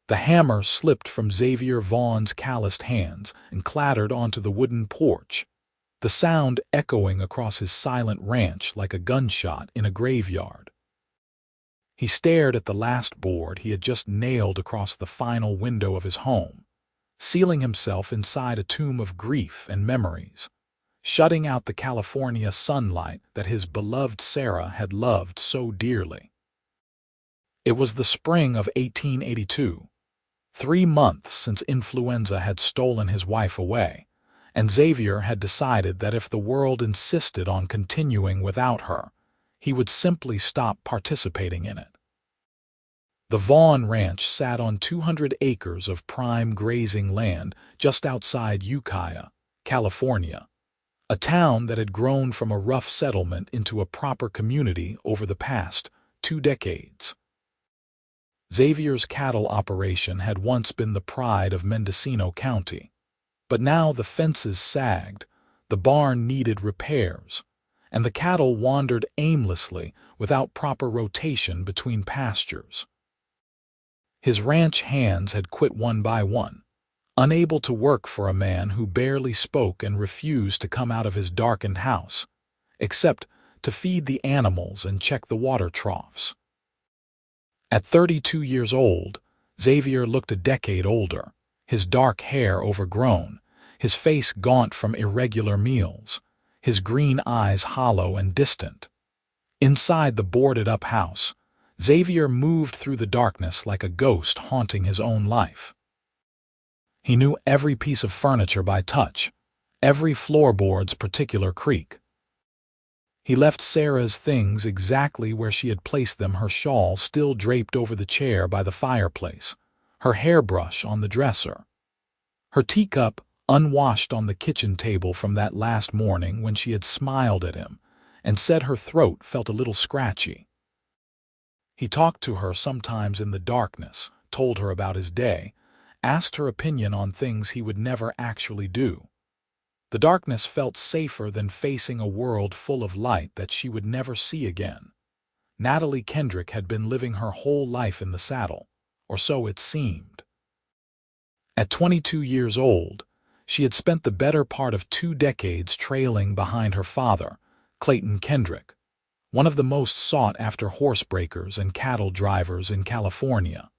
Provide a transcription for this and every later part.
The hammer slipped from Xavier Vaughn's calloused hands and clattered onto the wooden porch, the sound echoing across his silent ranch like a gunshot in a graveyard. He stared at the last board he had just nailed across the final window of his home, sealing himself inside a tomb of grief and memories, shutting out the California sunlight that his beloved Sarah had loved so dearly. It was the spring of 1882, 3 months since influenza had stolen his wife away, and Xavier had decided that if the world insisted on continuing without her, he would simply stop participating in it. The Vaughn Ranch sat on 200 acres of prime grazing land just outside Ukiah, California, a town that had grown from a rough settlement into a proper community over the past 2 decades. Xavier's cattle operation had once been the pride of Mendocino County, but now the fences sagged, the barn needed repairs, and the cattle wandered aimlessly without proper rotation between pastures. His ranch hands had quit one by one, unable to work for a man who barely spoke and refused to come out of his darkened house, except to feed the animals and check the water troughs. At 32 years old, Xavier looked a decade older, his dark hair overgrown, his face gaunt from irregular meals, his green eyes hollow and distant. Inside the boarded-up house, Xavier moved through the darkness like a ghost haunting his own life. He knew every piece of furniture by touch, every floorboard's particular creak. He left Sarah's things exactly where she had placed them, her shawl still draped over the chair by the fireplace, her hairbrush on the dresser, her teacup unwashed on the kitchen table from that last morning when she had smiled at him and said her throat felt a little scratchy. He talked to her sometimes in the darkness, told her about his day, asked her opinion on things he would never actually do. The darkness felt safer than facing a world full of light that she would never see again. Natalie Kendrick had been living her whole life in the saddle, or so it seemed. At 22 years old, she had spent the better part of 2 decades trailing behind her father, Clayton Kendrick, one of the most sought-after horsebreakers and cattle drivers in California.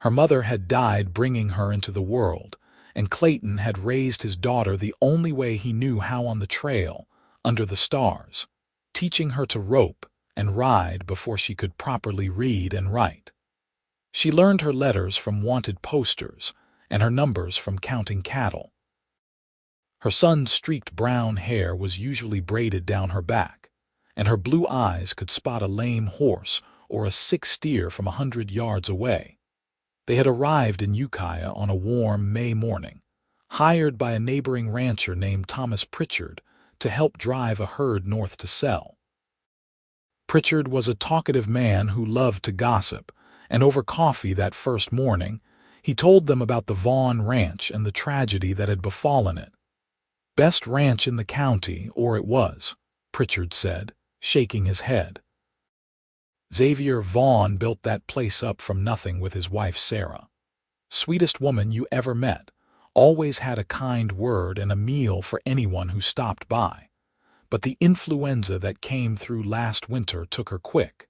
Her mother had died bringing her into the world, and Clayton had raised his daughter the only way he knew how on the trail, under the stars, teaching her to rope and ride before she could properly read and write. She learned her letters from wanted posters and her numbers from counting cattle. Her son's streaked brown hair was usually braided down her back, and her blue eyes could spot a lame horse or a sick steer from 100 yards away. They had arrived in Ukiah on a warm May morning, hired by a neighboring rancher named Thomas Pried to help drive a herd north to sell. Pried was a talkative man who loved to gossip, and over coffee that first morning, he told them about the Vaughn Ranch and the tragedy that had befallen it. "Best ranch in the county, or it was," Pried said, shaking his head. Xavier Vaughn built that place up from nothing with his wife Sarah. Sweetest woman you ever met, always had a kind word and a meal for anyone who stopped by. But the influenza that came through last winter took her quick.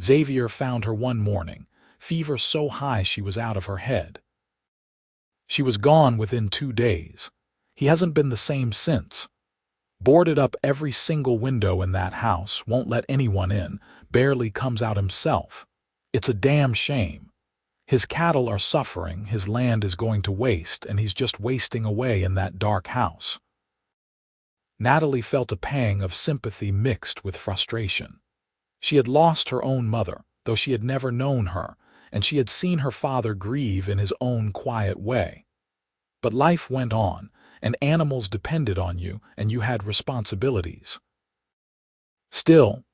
Xavier found her one morning, fever so high she was out of her head. She was gone within 2 days. He hasn't been the same since. Boarded up every single window in that house, won't let anyone in, barely comes out himself. It's a damn shame. His cattle are suffering, his land is going to waste, and he's just wasting away in that dark house. Natalie felt a pang of sympathy mixed with frustration. She had lost her own mother, though she had never known her, and she had seen her father grieve in his own quiet way. But life went on, and animals depended on you, and you had responsibilities. Still,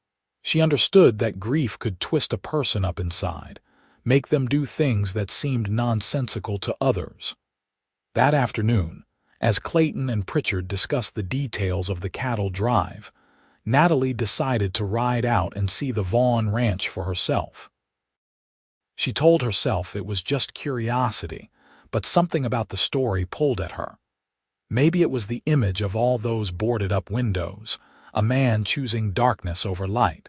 she understood that grief could twist a person up inside, make them do things that seemed nonsensical to others. That afternoon, as Clayton and Pried discussed the details of the cattle drive, Natalie decided to ride out and see the Vaughn Ranch for herself. She told herself it was just curiosity, but something about the story pulled at her. Maybe it was the image of all those boarded-up windows, a man choosing darkness over light.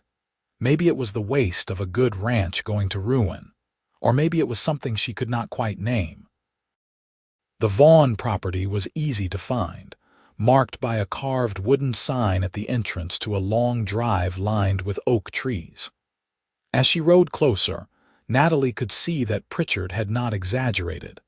Maybe it was the waste of a good ranch going to ruin. Or maybe it was something she could not quite name. The Vaughn property was easy to find, marked by a carved wooden sign at the entrance to a long drive lined with oak trees. As she rode closer, Natalie could see that Pried had not exaggerated.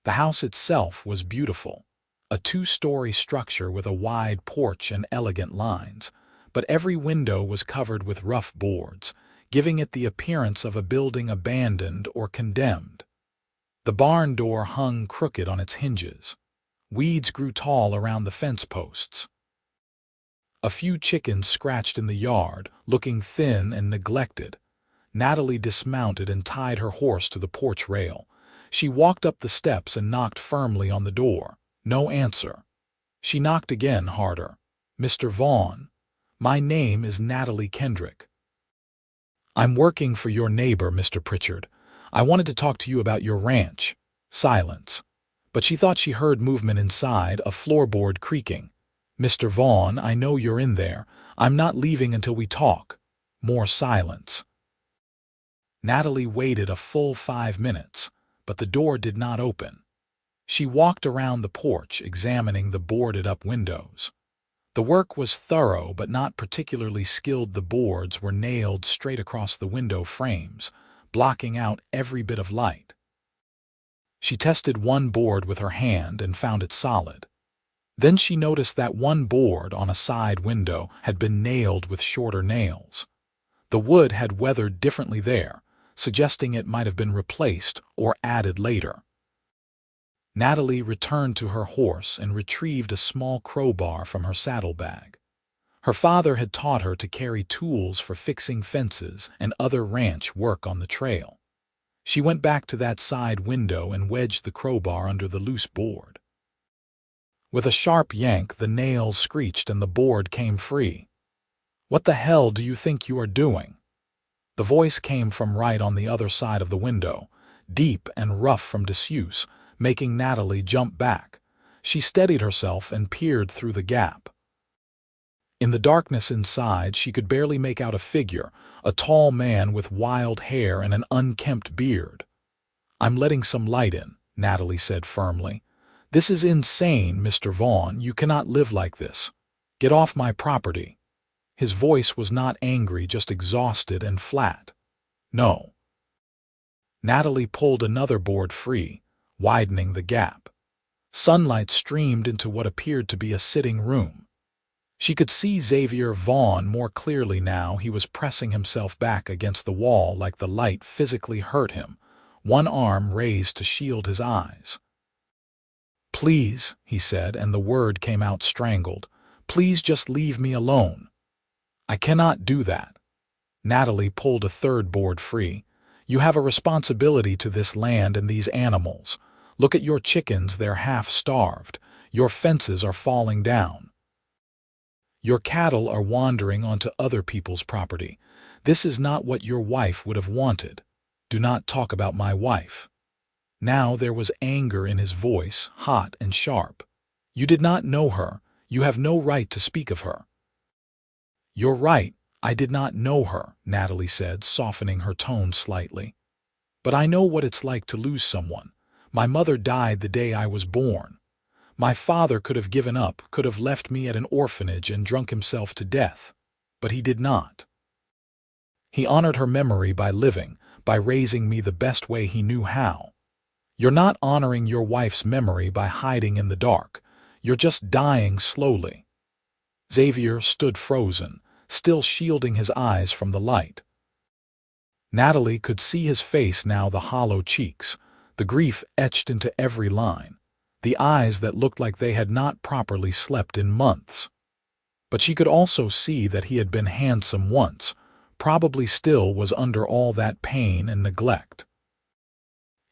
The house itself was beautiful, a two-story structure with a wide porch and elegant lines, but every window was covered with rough boards, giving it the appearance of a building abandoned or condemned. The barn door hung crooked on its hinges. Weeds grew tall around the fence posts. A few chickens scratched in the yard, looking thin and neglected. Natalie dismounted and tied her horse to the porch rail. She walked up the steps and knocked firmly on the door. No answer. She knocked again, harder. "Mr. Vaughn, my name is Natalie Kendrick. I'm working for your neighbor, Mr. Pried. I wanted to talk to you about your ranch." Silence. But she thought she heard movement inside, a floorboard creaking. "Mr. Vaughn, I know you're in there. I'm not leaving until we talk." More silence. Natalie waited a full 5 minutes, but the door did not open. She walked around the porch, examining the boarded-up windows. The work was thorough but not particularly skilled. The boards were nailed straight across the window frames, blocking out every bit of light. She tested one board with her hand and found it solid. Then she noticed that one board on a side window had been nailed with shorter nails. The wood had weathered differently there, suggesting it might have been replaced or added later. Natalie returned to her horse and retrieved a small crowbar from her saddlebag. Her father had taught her to carry tools for fixing fences and other ranch work on the trail. She went back to that side window and wedged the crowbar under the loose board. With a sharp yank, the nails screeched and the board came free. "What the hell do you think you are doing?" The voice came from right on the other side of the window, deep and rough from disuse, making Natalie jump back. She steadied herself and peered through the gap. In the darkness inside, she could barely make out a figure, a tall man with wild hair and an unkempt beard. "I'm letting some light in," Natalie said firmly. "This is insane, Mr. Vaughn. You cannot live like this. Get off my property." His voice was not angry, just exhausted and flat. "No." Natalie pulled another board free, widening the gap. Sunlight streamed into what appeared to be a sitting room. She could see Xavier Vaughn more clearly now. He was pressing himself back against the wall like the light physically hurt him, one arm raised to shield his eyes. "Please," he said, and the word came out strangled. "Please just leave me alone." "I cannot do that." Natalie pulled a third board free. "You have a responsibility to this land and these animals. Look at your chickens, they're half-starved. Your fences are falling down. Your cattle are wandering onto other people's property. This is not what your wife would have wanted. Do not talk about my wife." Now there was anger in his voice, hot and sharp. "You did not know her. You have no right to speak of her." "You're right. I did not know her," Natalie said, softening her tone slightly. "But I know what it's like to lose someone. My mother died the day I was born. My father could have given up, could have left me at an orphanage and drunk himself to death. But he did not. He honored her memory by living, by raising me the best way he knew how. You're not honoring your wife's memory by hiding in the dark. You're just dying slowly." Xavier stood frozen, still shielding his eyes from the light. Natalie could see his face now, the hollow cheeks, the grief etched into every line, the eyes that looked like they had not properly slept in months. But she could also see that he had been handsome once, probably still was under all that pain and neglect.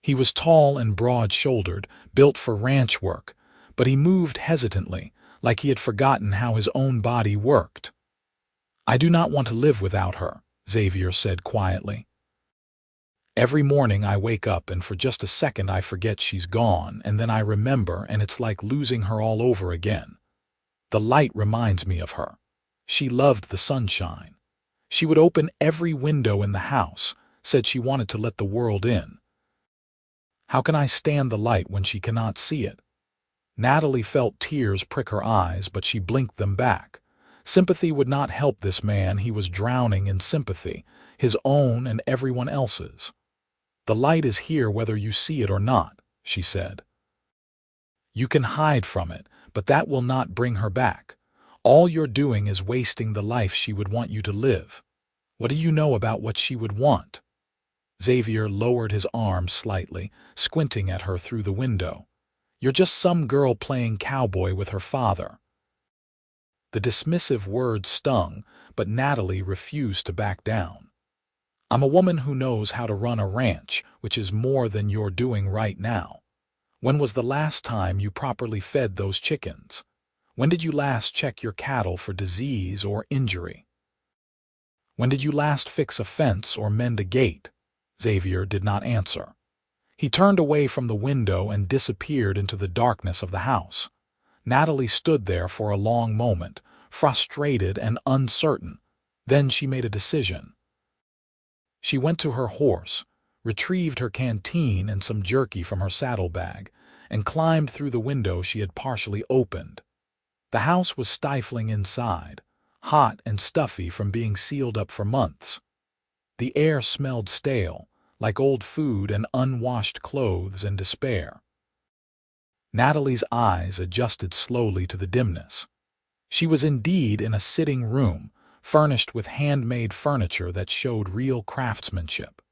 He was tall and broad-shouldered, built for ranch work, but he moved hesitantly, like he had forgotten how his own body worked. "I do not want to live without her," Xavier said quietly. Every morning I wake up and for just a second I forget she's gone, and then I remember and it's like losing her all over again. The light reminds me of her. She loved the sunshine. She would open every window in the house, said she wanted to let the world in. How can I stand the light when she cannot see it? Natalie felt tears prick her eyes, but she blinked them back. Sympathy would not help this man. He was drowning in sympathy, his own and everyone else's. The light is here whether you see it or not, she said. You can hide from it, but that will not bring her back. All you're doing is wasting the life she would want you to live. What do you know about what she would want? Xavier lowered his arms slightly, squinting at her through the window. You're just some girl playing cowboy with her father. The dismissive words stung, but Natalie refused to back down. I'm a woman who knows how to run a ranch, which is more than you're doing right now. When was the last time you properly fed those chickens? When did you last check your cattle for disease or injury? When did you last fix a fence or mend a gate? Xavier did not answer. He turned away from the window and disappeared into the darkness of the house. Natalie stood there for a long moment, frustrated and uncertain. Then she made a decision. She went to her horse, retrieved her canteen and some jerky from her saddlebag, and climbed through the window she had partially opened. The house was stifling inside, hot and stuffy from being sealed up for months. The air smelled stale, like old food and unwashed clothes and despair. Natalie's eyes adjusted slowly to the dimness. She was indeed in a sitting room, furnished with handmade furniture that showed real craftsmanship.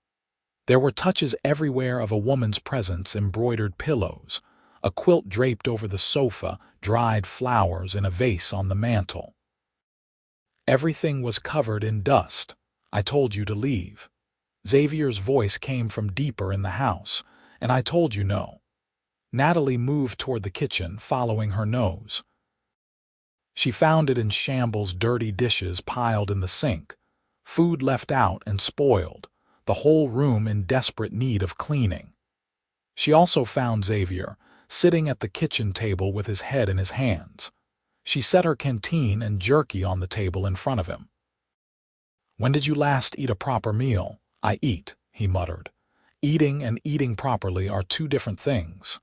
There were touches everywhere of a woman's presence: embroidered pillows, a quilt draped over the sofa, dried flowers in a vase on the mantel. Everything was covered in dust. I told you to leave. Xavier's voice came from deeper in the house, and I told you no. Natalie moved toward the kitchen, following her nose. She found it in shambles: dirty dishes piled in the sink, food left out and spoiled, the whole room in desperate need of cleaning. She also found Xavier, sitting at the kitchen table with his head in his hands. She set her canteen and jerky on the table in front of him. When did you last eat a proper meal? I eat, he muttered. Eating and eating properly are two different things.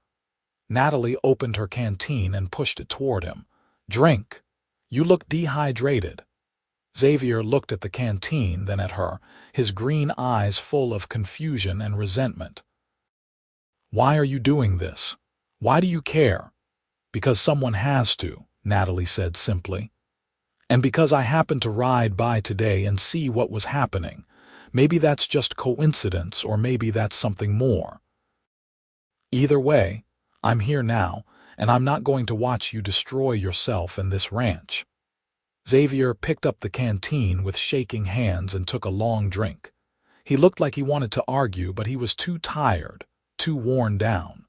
Natalie opened her canteen and pushed it toward him. Drink. You look dehydrated. Xavier looked at the canteen, then at her, his green eyes full of confusion and resentment. Why are you doing this? Why do you care? Because someone has to, Natalie said simply. And because I happened to ride by today and see what was happening. Maybe that's just coincidence, or maybe that's something more. Either way, I'm here now, and I'm not going to watch you destroy yourself and this ranch. Xavier picked up the canteen with shaking hands and took a long drink. He looked like he wanted to argue, but he was too tired, too worn down.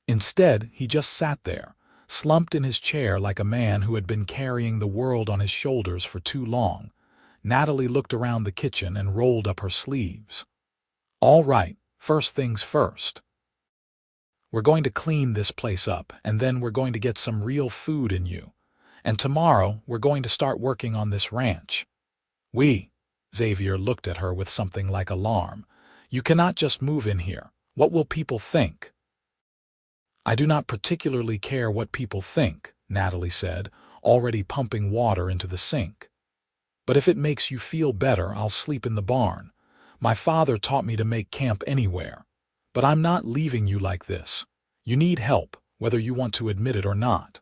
Instead, he just sat there, slumped in his chair like a man who had been carrying the world on his shoulders for too long. Natalie looked around the kitchen and rolled up her sleeves. All right, first things first. We're going to clean this place up, and then we're going to get some real food in you. And tomorrow, we're going to start working on this ranch. Xavier looked at her with something like alarm. You cannot just move in here. What will people think? I do not particularly care what people think, Natalie said, already pumping water into the sink. But if it makes you feel better, I'll sleep in the barn. My father taught me to make camp anywhere. But I'm not leaving you like this. You need help, whether you want to admit it or not.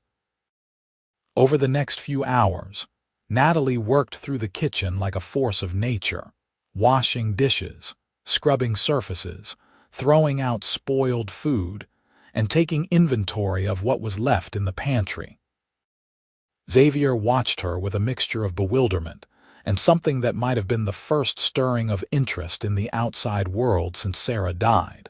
Over the next few hours, Natalie worked through the kitchen like a force of nature, washing dishes, scrubbing surfaces, throwing out spoiled food, and taking inventory of what was left in the pantry. Xavier watched her with a mixture of bewilderment and something that might have been the first stirring of interest in the outside world since Sarah died.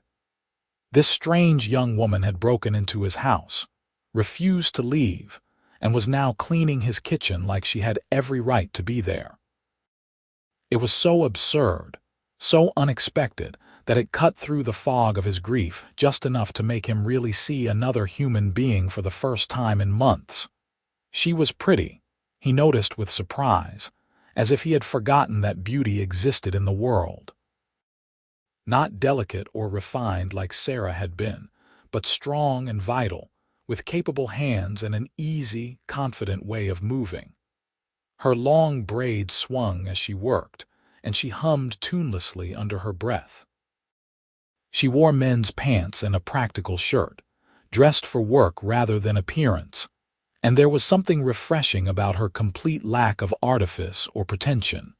This strange young woman had broken into his house, refused to leave, and was now cleaning his kitchen like she had every right to be there. It was so absurd, so unexpected that it cut through the fog of his grief just enough to make him really see another human being for the first time in months. She was pretty, he noticed with surprise, as if he had forgotten that beauty existed in the world. Not delicate or refined like Sarah had been, but strong and vital, with capable hands and an easy, confident way of moving. Her long braids swung as she worked, and she hummed tunelessly under her breath. She wore men's pants and a practical shirt, dressed for work rather than appearance, and there was something refreshing about her complete lack of artifice or pretension.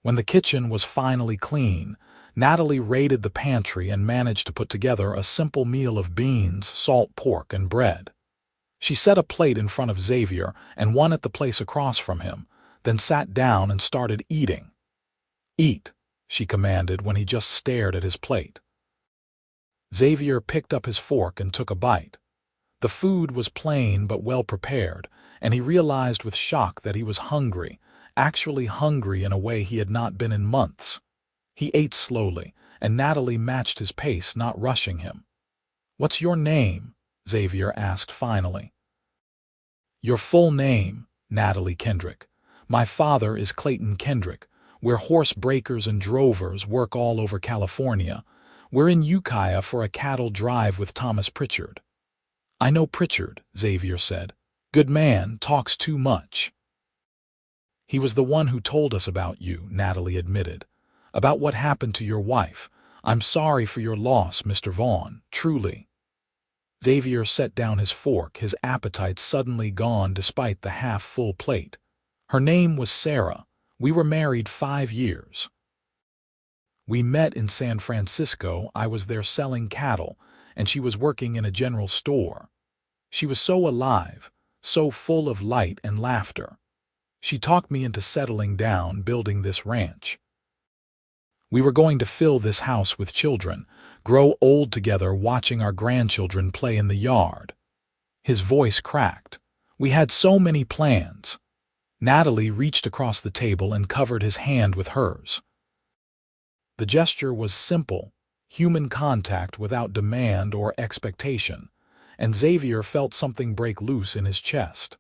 When the kitchen was finally clean, Natalie raided the pantry and managed to put together a simple meal of beans, salt pork, and bread. She set a plate in front of Xavier and one at the place across from him, then sat down and started eating. "Eat," she commanded when he just stared at his plate. Xavier picked up his fork and took a bite. The food was plain but well prepared, and he realized with shock that he was hungry, actually hungry in a way he had not been in months. He ate slowly, and Natalie matched his pace, not rushing him. "What's your name?" Xavier asked finally. "Your full name," Natalie Kendrick. "My father is Clayton Kendrick. We're horse breakers and drovers, work all over California. We're in Ukiah for a cattle drive with Thomas Pritchard." "I know Pritchard," Xavier said. "Good man, talks too much." "He was the one who told us about you," Natalie admitted. "About what happened to your wife. I'm sorry for your loss, Mr. Vaughn, truly." Xavier set down his fork, his appetite suddenly gone despite the half-full plate. "Her name was Sarah. We were married 5 years. We met in San Francisco. I was there selling cattle, and she was working in a general store. She was so alive, so full of light and laughter. She talked me into settling down, building this ranch. We were going to fill this house with children, grow old together watching our grandchildren play in the yard." His voice cracked. "We had so many plans." Natalie reached across the table and covered his hand with hers. The gesture was simple, human contact without demand or expectation, and Xavier felt something break loose in his chest.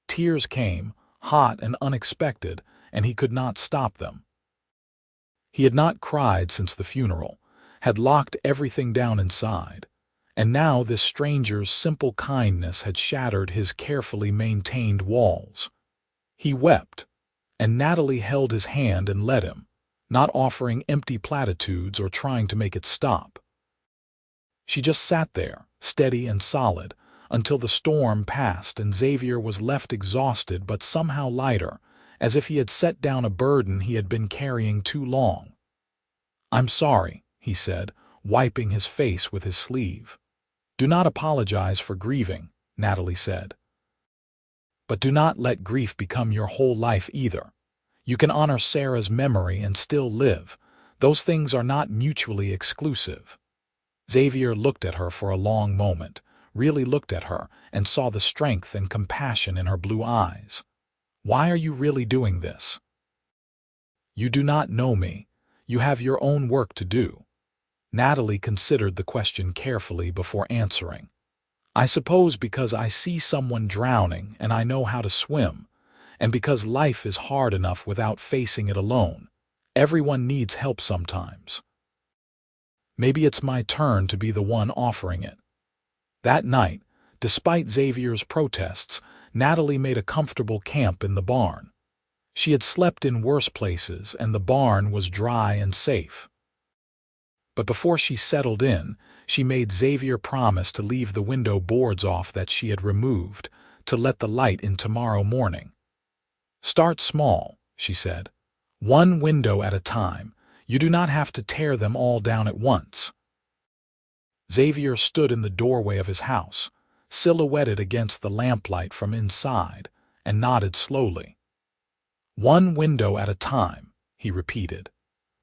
Tears came, hot and unexpected, and he could not stop them. He had not cried since the funeral, had locked everything down inside, and now this stranger's simple kindness had shattered his carefully maintained walls. He wept, and Natalie held his hand and led him, not offering empty platitudes or trying to make it stop. She just sat there, steady and solid, until the storm passed and Xavier was left exhausted but somehow lighter, as if he had set down a burden he had been carrying too long. "I'm sorry," he said, wiping his face with his sleeve. "Do not apologize for grieving," Natalie said. "But do not let grief become your whole life either. You can honor Sarah's memory and still live. Those things are not mutually exclusive." Xavier looked at her for a long moment, really looked at her, and saw the strength and compassion in her blue eyes. "Why are you really doing this? You do not know me. You have your own work to do." Natalie considered the question carefully before answering. "I suppose because I see someone drowning and I know how to swim, and because life is hard enough without facing it alone. Everyone needs help sometimes. Maybe it's my turn to be the one offering it." That night, despite Xavier's protests, Natalie made a comfortable camp in the barn. She had slept in worse places, and the barn was dry and safe. But before she settled in, she made Xavier promise to leave the window boards off that she had removed, to let the light in tomorrow morning. "Start small," she said. "One window at a time. You do not have to tear them all down at once." Xavier stood in the doorway of his house, silhouetted against the lamplight from inside, and nodded slowly. "One window at a time," he repeated.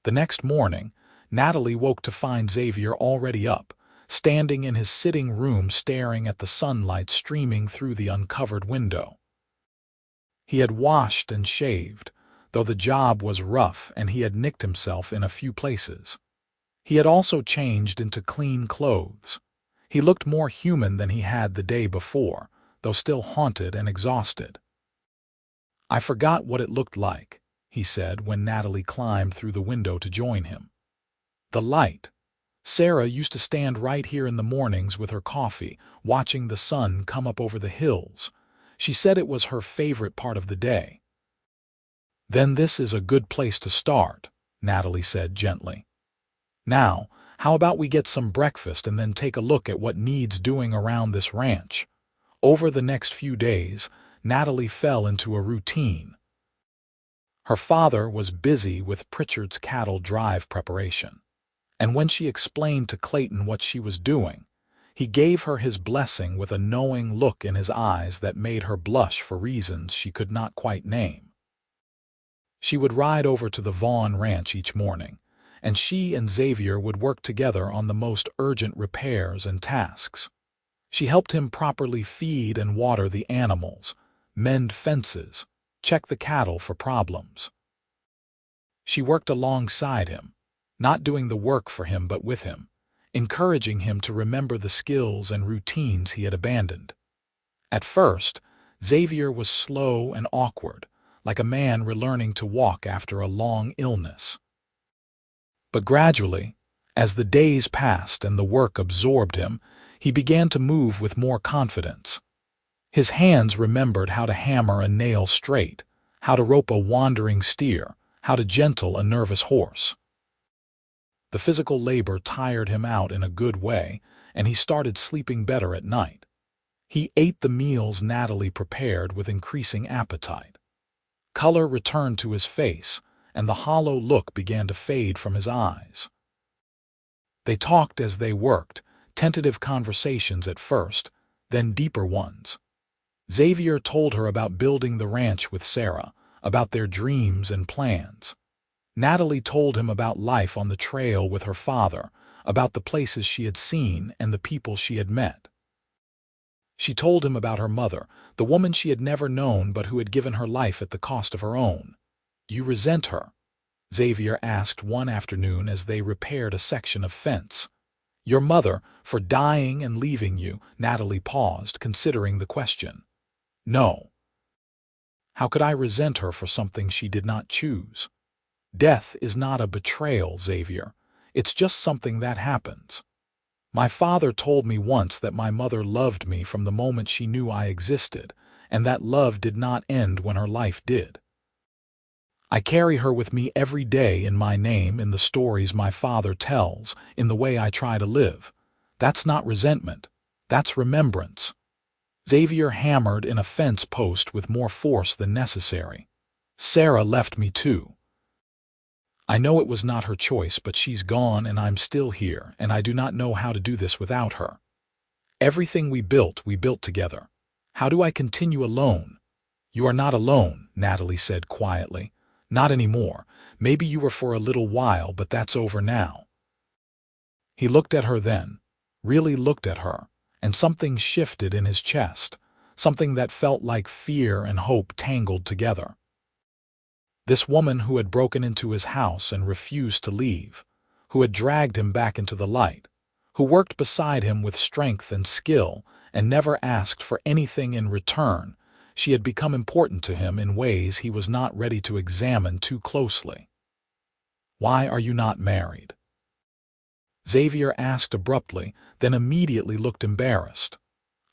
The next morning, Natalie woke to find Xavier already up, standing in his sitting room staring at the sunlight streaming through the uncovered window. He had washed and shaved, though the job was rough and he had nicked himself in a few places. He had also changed into clean clothes. He looked more human than he had the day before, though still haunted and exhausted. "I forgot what it looked like," he said when Natalie climbed through the window to join him. "The light. Sarah used to stand right here in the mornings with her coffee, watching the sun come up over the hills. She said it was her favorite part of the day." "Then this is a good place to start," Natalie said gently. "Now, how about we get some breakfast and then take a look at what needs doing around this ranch?" Over the next few days, Natalie fell into a routine. Her father was busy with Pritchard's cattle drive preparation, and when she explained to Clayton what she was doing, he gave her his blessing with a knowing look in his eyes that made her blush for reasons she could not quite name. She would ride over to the Vaughn ranch each morning, and she and Xavier would work together on the most urgent repairs and tasks. She helped him properly feed and water the animals, mend fences, check the cattle for problems. She worked alongside him, not doing the work for him but with him, encouraging him to remember the skills and routines he had abandoned. At first, Xavier was slow and awkward, like a man relearning to walk after a long illness. But gradually, as the days passed and the work absorbed him, he began to move with more confidence. His hands remembered how to hammer a nail straight, how to rope a wandering steer, how to gentle a nervous horse. The physical labor tired him out in a good way, and he started sleeping better at night. He ate the meals Natalie prepared with increasing appetite. Color returned to his face, and the hollow look began to fade from his eyes. They talked as they worked, tentative conversations at first, then deeper ones. Xavier told her about building the ranch with Sarah, about their dreams and plans. Natalie told him about life on the trail with her father, about the places she had seen and the people she had met. She told him about her mother, the woman she had never known but who had given her life at the cost of her own. "You resent her?" Xavier asked one afternoon as they repaired a section of fence. "Your mother, for dying and leaving you?" Natalie paused, considering the question. "No. How could I resent her for something she did not choose? Death is not a betrayal, Xavier. It's just something that happens. My father told me once that my mother loved me from the moment she knew I existed, and that love did not end when her life did. I carry her with me every day in my name, in the stories my father tells, in the way I try to live. That's not resentment. That's remembrance." Xavier hammered in a fence post with more force than necessary. "Sarah left me too. I know it was not her choice, but she's gone and I'm still here, and I do not know how to do this without her. Everything we built together. How do I continue alone?" "You are not alone," Natalie said quietly. "Not anymore. Maybe you were for a little while, but that's over now." He looked at her then, really looked at her, and something shifted in his chest, something that felt like fear and hope tangled together. This woman who had broken into his house and refused to leave, who had dragged him back into the light, who worked beside him with strength and skill and never asked for anything in return, she had become important to him in ways he was not ready to examine too closely. "Why are you not married?" Xavier asked abruptly, then immediately looked embarrassed.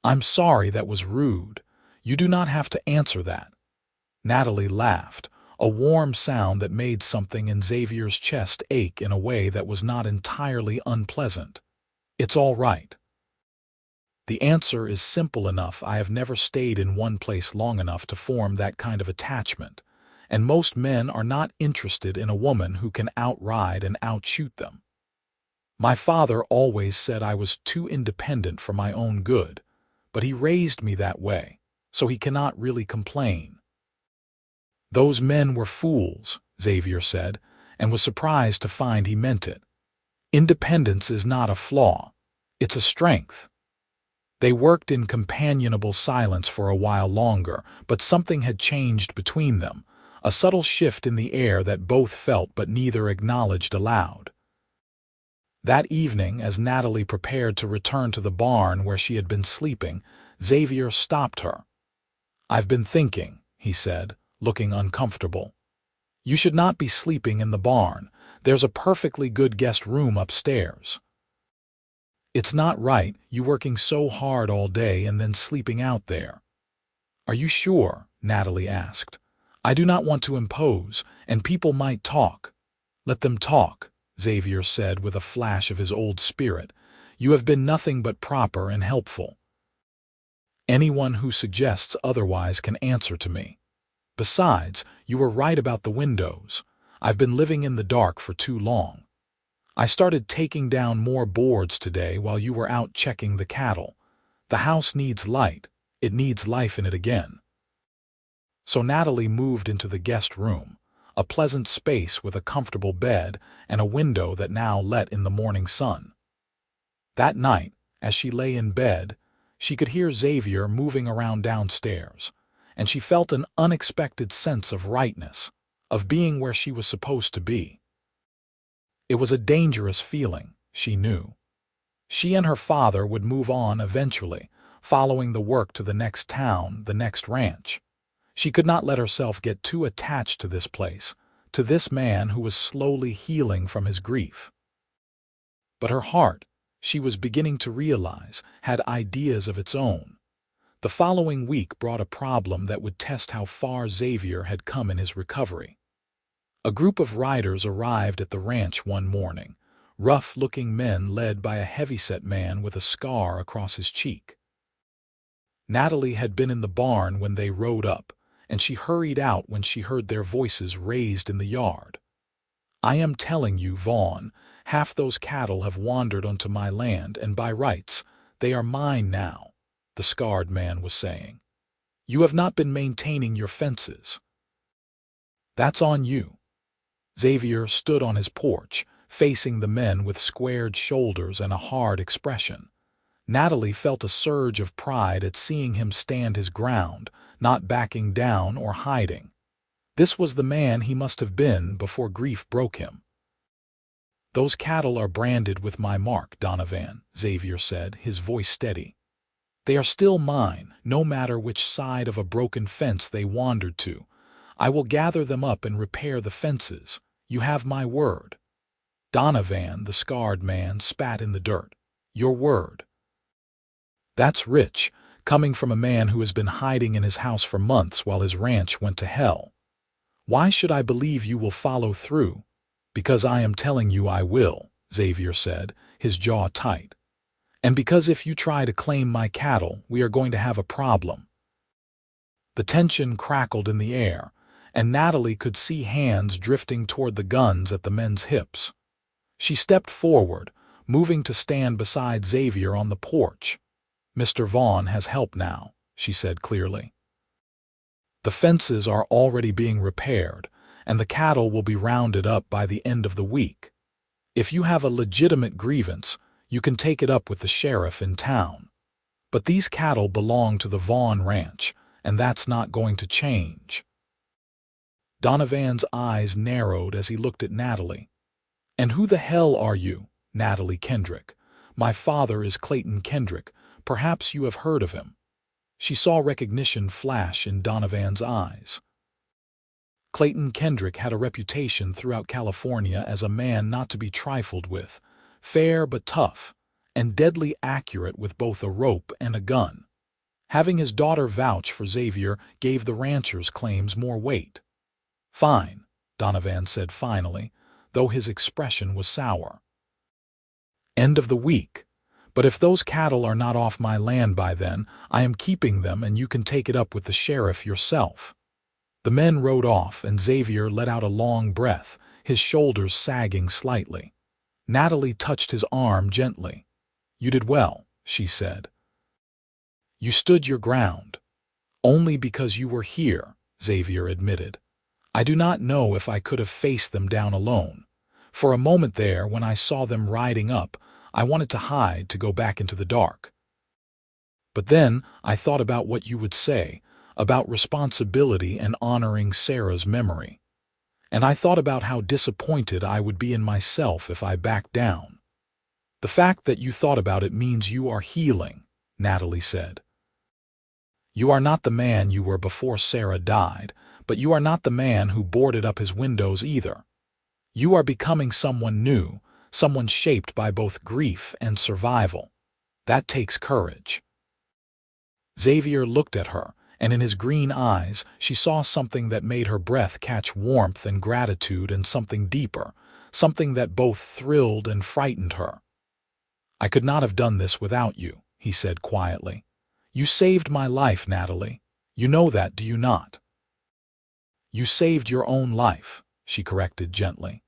"I'm sorry, that was rude. You do not have to answer that." Natalie laughed, a warm sound that made something in Xavier's chest ache in a way that was not entirely unpleasant. "It's all right. The answer is simple enough. I have never stayed in one place long enough to form that kind of attachment, and most men are not interested in a woman who can outride and outshoot them. My father always said I was too independent for my own good, but he raised me that way, so he cannot really complain." "Those men were fools," Xavier said, and was surprised to find he meant it. "Independence is not a flaw. It's a strength." They worked in companionable silence for a while longer, but something had changed between them, a subtle shift in the air that both felt but neither acknowledged aloud. That evening, as Natalie prepared to return to the barn where she had been sleeping, Xavier stopped her. "I've been thinking," he said, looking uncomfortable. "You should not be sleeping in the barn. There's a perfectly good guest room upstairs. It's not right, you working so hard all day and then sleeping out there." "Are you sure?" Natalie asked. "I do not want to impose, and people might talk." "Let them talk," Xavier said with a flash of his old spirit. "You have been nothing but proper and helpful. Anyone who suggests otherwise can answer to me. Besides, you were right about the windows. I've been living in the dark for too long. I started taking down more boards today while you were out checking the cattle. The house needs light. It needs life in it again." So Natalie moved into the guest room, a pleasant space with a comfortable bed and a window that now let in the morning sun. That night, as she lay in bed, she could hear Xavier moving around downstairs, and she felt an unexpected sense of rightness, of being where she was supposed to be. It was a dangerous feeling, she knew. She and her father would move on eventually, following the work to the next town, the next ranch. She could not let herself get too attached to this place, to this man who was slowly healing from his grief. But her heart, she was beginning to realize, had ideas of its own. The following week brought a problem that would test how far Xavier had come in his recovery. A group of riders arrived at the ranch one morning, rough-looking men led by a heavyset man with a scar across his cheek. Natalie had been in the barn when they rode up, and she hurried out when she heard their voices raised in the yard. "I am telling you, Vaughn, half those cattle have wandered onto my land, and by rights, they are mine now," the scarred man was saying. "You have not been maintaining your fences. That's on you." Xavier stood on his porch, facing the men with squared shoulders and a hard expression. Natalie felt a surge of pride at seeing him stand his ground, not backing down or hiding. This was the man he must have been before grief broke him. "Those cattle are branded with my mark, Donovan," Xavier said, his voice steady. "They are still mine, no matter which side of a broken fence they wandered to. I will gather them up and repair the fences. You have my word." Donovan, the scarred man, spat in the dirt. "Your word." "That's rich, coming from a man who has been hiding in his house for months while his ranch went to hell. Why should I believe you will follow through?" "Because I am telling you I will," Xavier said, his jaw tight. "And because if you try to claim my cattle, we are going to have a problem." The tension crackled in the air, and Natalie could see hands drifting toward the guns at the men's hips. She stepped forward, moving to stand beside Xavier on the porch. "Mr. Vaughn has help now," she said clearly. "The fences are already being repaired, and the cattle will be rounded up by the end of the week. If you have a legitimate grievance, you can take it up with the sheriff in town. But these cattle belong to the Vaughn ranch, and that's not going to change." Donovan's eyes narrowed as he looked at Natalie. "And who the hell are you?" "Natalie Kendrick. My father is Clayton Kendrick. Perhaps you have heard of him." She saw recognition flash in Donovan's eyes. Clayton Kendrick had a reputation throughout California as a man not to be trifled with, fair but tough, and deadly accurate with both a rope and a gun. Having his daughter vouch for Xavier gave the rancher's claims more weight. "Fine," Donovan said finally, though his expression was sour. "End of the week. But if those cattle are not off my land by then, I am keeping them and you can take it up with the sheriff yourself." The men rode off and Xavier let out a long breath, his shoulders sagging slightly. Natalie touched his arm gently. "You did well," she said. "You stood your ground." "Only because you were here," Xavier admitted. "I do not know if I could have faced them down alone. For a moment there, when I saw them riding up, I wanted to hide, to go back into the dark. But then I thought about what you would say, about responsibility and honoring Sarah's memory. And I thought about how disappointed I would be in myself if I backed down. The fact that you thought about it means you are healing, Natalie said. You are not the man you were before Sarah died, but you are not the man who boarded up his windows either. You are becoming someone new, someone shaped by both grief and survival. That takes courage. Xavier looked at her, and in his green eyes she saw something that made her breath catch warmth and gratitude and something deeper, something that both thrilled and frightened her. I could not have done this without you, he said quietly. You saved my life, Natalie. You know that, do you not? You saved your own life, she corrected gently.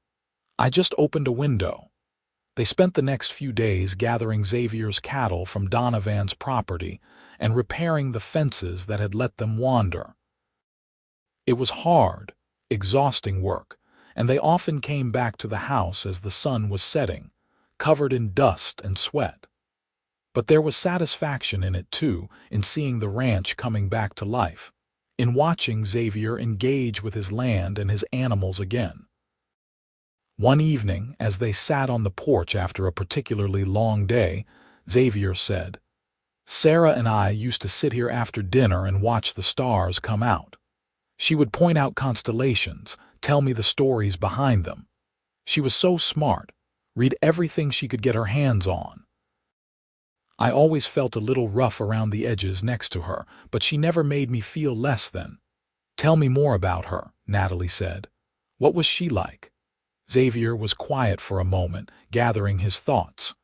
I just opened a window. They spent the next few days gathering Xavier's cattle from Donovan's property and repairing the fences that had let them wander. It was hard, exhausting work, and they often came back to the house as the sun was setting, covered in dust and sweat. But there was satisfaction in it too, in seeing the ranch coming back to life, in watching Xavier engage with his land and his animals again. One evening, as they sat on the porch after a particularly long day, Xavier said, Sarah and I used to sit here after dinner and watch the stars come out. She would point out constellations, tell me the stories behind them. She was so smart, read everything she could get her hands on. I always felt a little rough around the edges next to her, but she never made me feel less than. Tell me more about her, Natalie said. What was she like? Xavier was quiet for a moment, gathering his thoughts.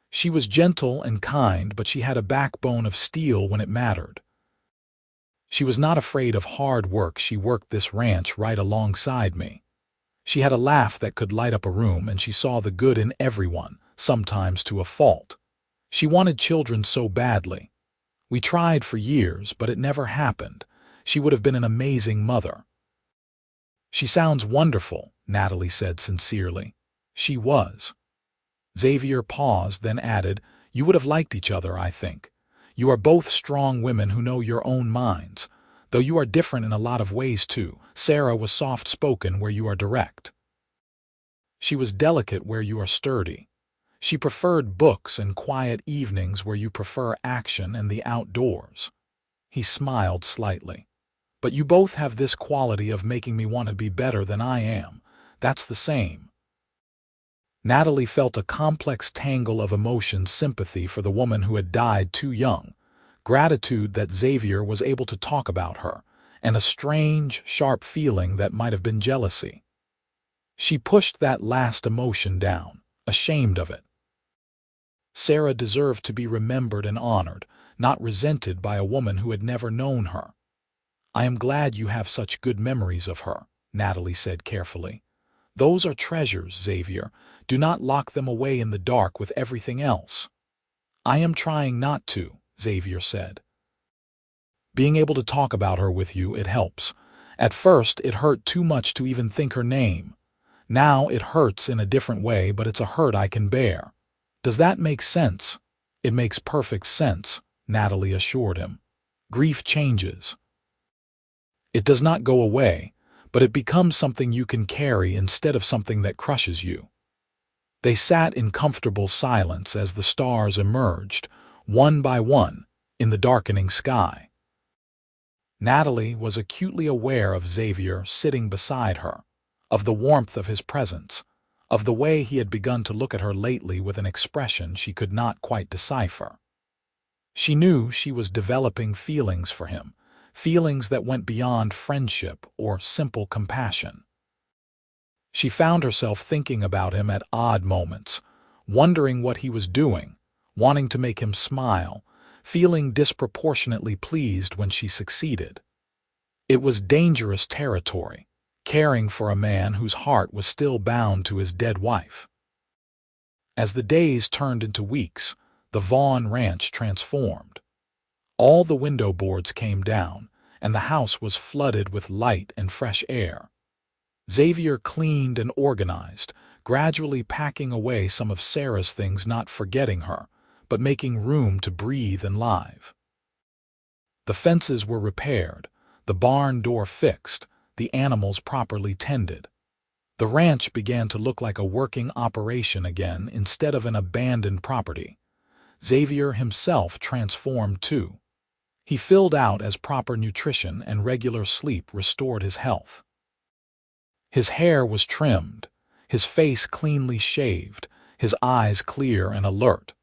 She was gentle and kind, but she had a backbone of steel when it mattered. She was not afraid of hard work. She worked this ranch right alongside me. She had a laugh that could light up a room, and she saw the good in everyone, sometimes to a fault. She wanted children so badly. We tried for years, but it never happened. She would have been an amazing mother. She sounds wonderful, Natalie said sincerely. She was. Xavier paused, then added, You would have liked each other, I think. You are both strong women who know your own minds, though you are different in a lot of ways too. Sarah was soft-spoken where you are direct. She was delicate where you are sturdy. She preferred books and quiet evenings where you prefer action and the outdoors. He smiled slightly. But you both have this quality of making me want to be better than I am. That's the same. Natalie felt a complex tangle of emotions, sympathy for the woman who had died too young, gratitude that Xavier was able to talk about her, and a strange, sharp feeling that might have been jealousy. She pushed that last emotion down, ashamed of it. Sarah deserved to be remembered and honored, not resented by a woman who had never known her. I am glad you have such good memories of her, Natalie said carefully. Those are treasures, Xavier. Do not lock them away in the dark with everything else. I am trying not to, Xavier said. Being able to talk about her with you, it helps. At first, it hurt too much to even think her name. Now it hurts in a different way, but it's a hurt I can bear. Does that make sense? It makes perfect sense, Natalie assured him. Grief changes. It does not go away, but it becomes something you can carry instead of something that crushes you. They sat in comfortable silence as the stars emerged, one by one, in the darkening sky. Natalie was acutely aware of Xavier sitting beside her, of the warmth of his presence, of the way he had begun to look at her lately with an expression she could not quite decipher. She knew she was developing feelings for him, feelings that went beyond friendship or simple compassion. She found herself thinking about him at odd moments, wondering what he was doing, wanting to make him smile, feeling disproportionately pleased when she succeeded. It was dangerous territory, caring for a man whose heart was still bound to his dead wife. As the days turned into weeks, the Vaughn ranch transformed. All the window boards came down, and the house was flooded with light and fresh air. Xavier cleaned and organized, gradually packing away some of Sarah's things, not forgetting her, but making room to breathe and live. The fences were repaired, the barn door fixed, the animals properly tended. The ranch began to look like a working operation again instead of an abandoned property. Xavier himself transformed too. He filled out as proper nutrition and regular sleep restored his health. His hair was trimmed, his face cleanly shaved, his eyes clear and alert.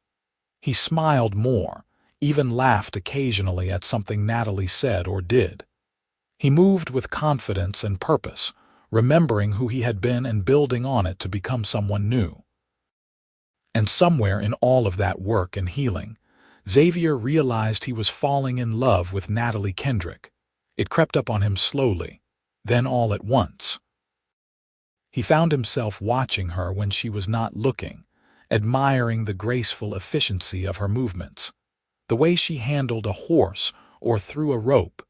He smiled more, even laughed occasionally at something Natalie said or did. He moved with confidence and purpose, remembering who he had been and building on it to become someone new. And somewhere in all of that work and healing, Xavier realized he was falling in love with Natalie Kendrick. It crept up on him slowly, then all at once. He found himself watching her when she was not looking, admiring the graceful efficiency of her movements, the way she handled a horse or threw a rope,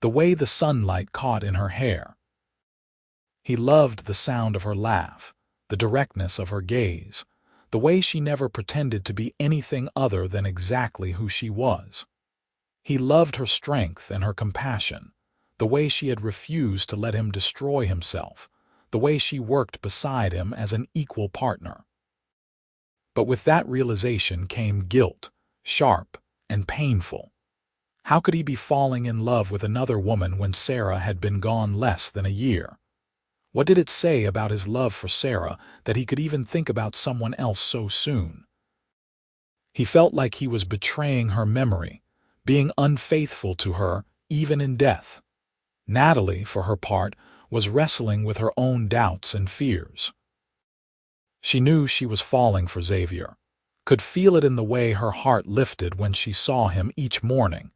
the way the sunlight caught in her hair. He loved the sound of her laugh, the directness of her gaze, the way she never pretended to be anything other than exactly who she was. He loved her strength and her compassion, the way she had refused to let him destroy himself, the way she worked beside him as an equal partner. But with that realization came guilt, sharp and painful. How could he be falling in love with another woman when Sarah had been gone less than a year? What did it say about his love for Sarah that he could even think about someone else so soon? He felt like he was betraying her memory, being unfaithful to her even in death. Natalie, for her part, was wrestling with her own doubts and fears. She knew she was falling for Xavier, could feel it in the way her heart lifted when she saw him each morning,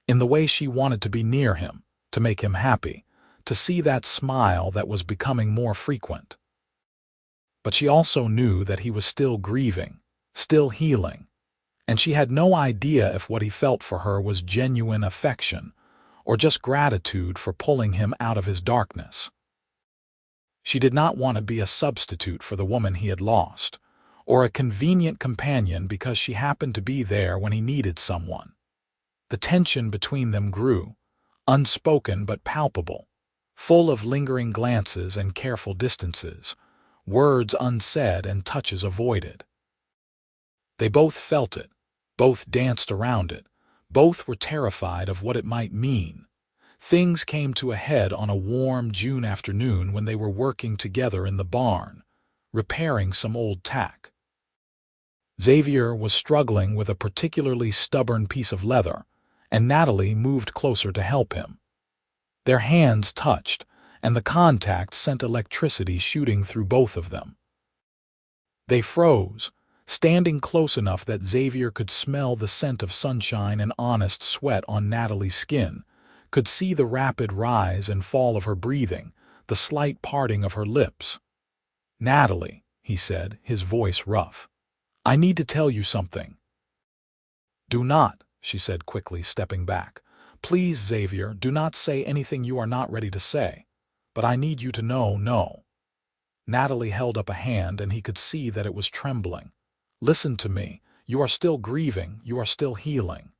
in the way she wanted to be near him, to make him happy, to see that smile that was becoming more frequent. But she also knew that he was still grieving, still healing, and she had no idea if what he felt for her was genuine affection or just gratitude for pulling him out of his darkness. She did not want to be a substitute for the woman he had lost, or a convenient companion because she happened to be there when he needed someone. The tension between them grew, unspoken but palpable, full of lingering glances and careful distances, words unsaid and touches avoided. They both felt it, both danced around it, both were terrified of what it might mean. Things came to a head on a warm June afternoon when they were working together in the barn, repairing some old tack. Xavier was struggling with a particularly stubborn piece of leather, and Natalie moved closer to help him. Their hands touched, and the contact sent electricity shooting through both of them. They froze, standing close enough that Xavier could smell the scent of sunshine and honest sweat on Natalie's skin, could see the rapid rise and fall of her breathing, the slight parting of her lips. "Natalie," he said, his voice rough, "I need to tell you something." "Do not," she said quickly, stepping back. "Please, Xavier, do not say anything you are not ready to say. But I need you to know, no." Natalie held up a hand and he could see that it was trembling. "Listen to me. You are still grieving. You are still healing.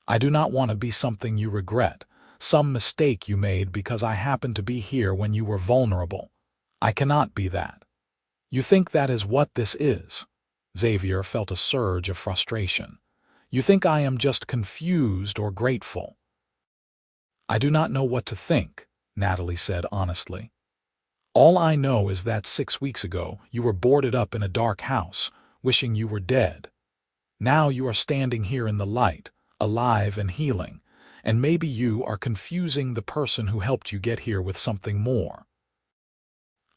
I do not want to be something you regret, some mistake you made because I happened to be here when you were vulnerable. I cannot be that. You think that is what this is?" Xavier felt a surge of frustration. "You think I am just confused or grateful?" "I do not know what to think," Natalie said honestly. "All I know is that 6 weeks ago you were boarded up in a dark house, wishing you were dead. Now you are standing here in the light, alive and healing, and maybe you are confusing the person who helped you get here with something more.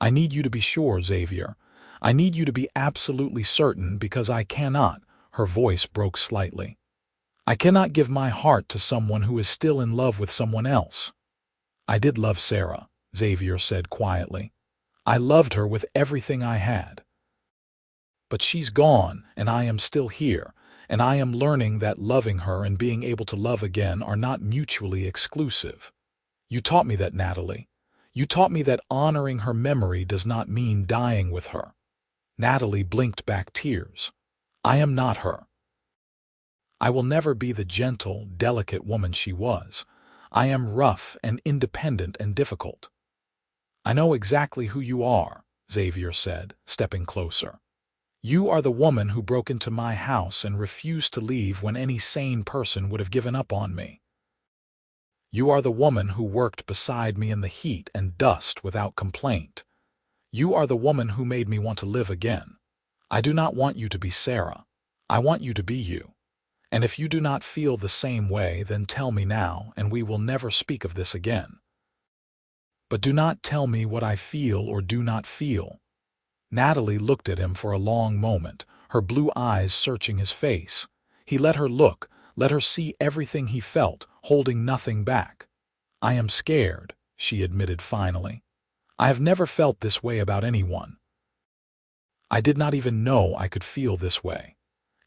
I need you to be sure, Xavier. I need you to be absolutely certain because I cannot," her voice broke slightly. "I cannot give my heart to someone who is still in love with someone else." "I did love Sarah," Xavier said quietly. "I loved her with everything I had. But she's gone, and I am still here, and I am learning that loving her and being able to love again are not mutually exclusive. You taught me that, Natalie. You taught me that honoring her memory does not mean dying with her." Natalie blinked back tears. "I am not her. I will never be the gentle, delicate woman she was. I am rough and independent and difficult." "I know exactly who you are," Xavier said, stepping closer. "You are the woman who broke into my house and refused to leave when any sane person would have given up on me. You are the woman who worked beside me in the heat and dust without complaint. You are the woman who made me want to live again. I do not want you to be Sarah. I want you to be you. And if you do not feel the same way, then tell me now, and we will never speak of this again. But do not tell me what I feel or do not feel." Natalie looked at him for a long moment, her blue eyes searching his face. He let her look, let her see everything he felt, holding nothing back. "I am scared," she admitted finally. "I have never felt this way about anyone. I did not even know I could feel this way.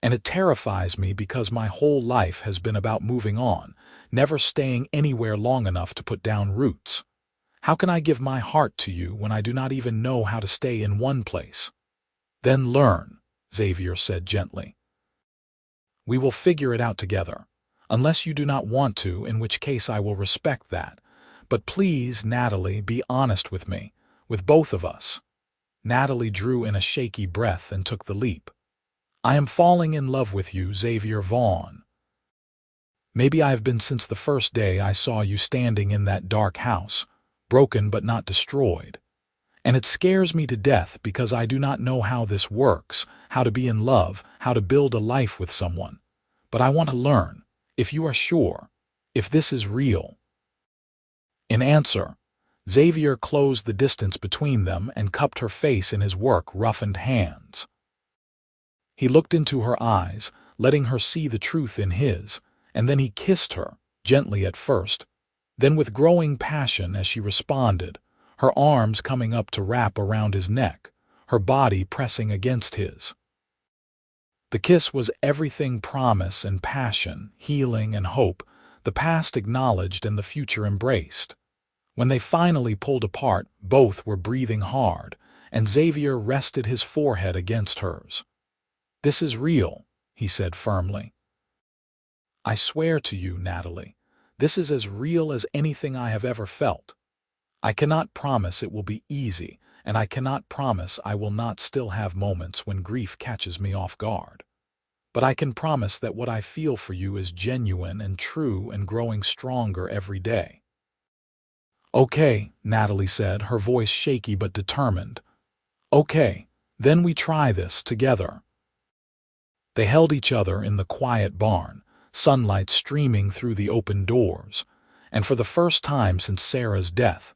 And it terrifies me because my whole life has been about moving on, never staying anywhere long enough to put down roots. How can I give my heart to you when I do not even know how to stay in one place?" "Then learn," Xavier said gently. "We will figure it out together. Unless you do not want to, in which case I will respect that. But please, Natalie, be honest with me, with both of us." Natalie drew in a shaky breath and took the leap. "I am falling in love with you, Xavier Vaughn. Maybe I have been since the first day I saw you standing in that dark house, broken but not destroyed. And it scares me to death because I do not know how this works, how to be in love, how to build a life with someone. But I want to learn, if you are sure, if this is real." In answer, Xavier closed the distance between them and cupped her face in his work-roughened hands. He looked into her eyes, letting her see the truth in his, and then he kissed her, gently at first, then with growing passion as she responded, her arms coming up to wrap around his neck, her body pressing against his. The kiss was everything promise and passion, healing and hope, the past acknowledged and the future embraced. When they finally pulled apart, both were breathing hard, and Xavier rested his forehead against hers. "This is real," he said firmly. "I swear to you, Natalie, this is as real as anything I have ever felt. I cannot promise it will be easy, and I cannot promise I will not still have moments when grief catches me off guard. But I can promise that what I feel for you is genuine and true and growing stronger every day." "Okay," Natalie said, her voice shaky but determined. "Okay, then we try this together." They held each other in the quiet barn, sunlight streaming through the open doors, and for the first time since Sarah's death,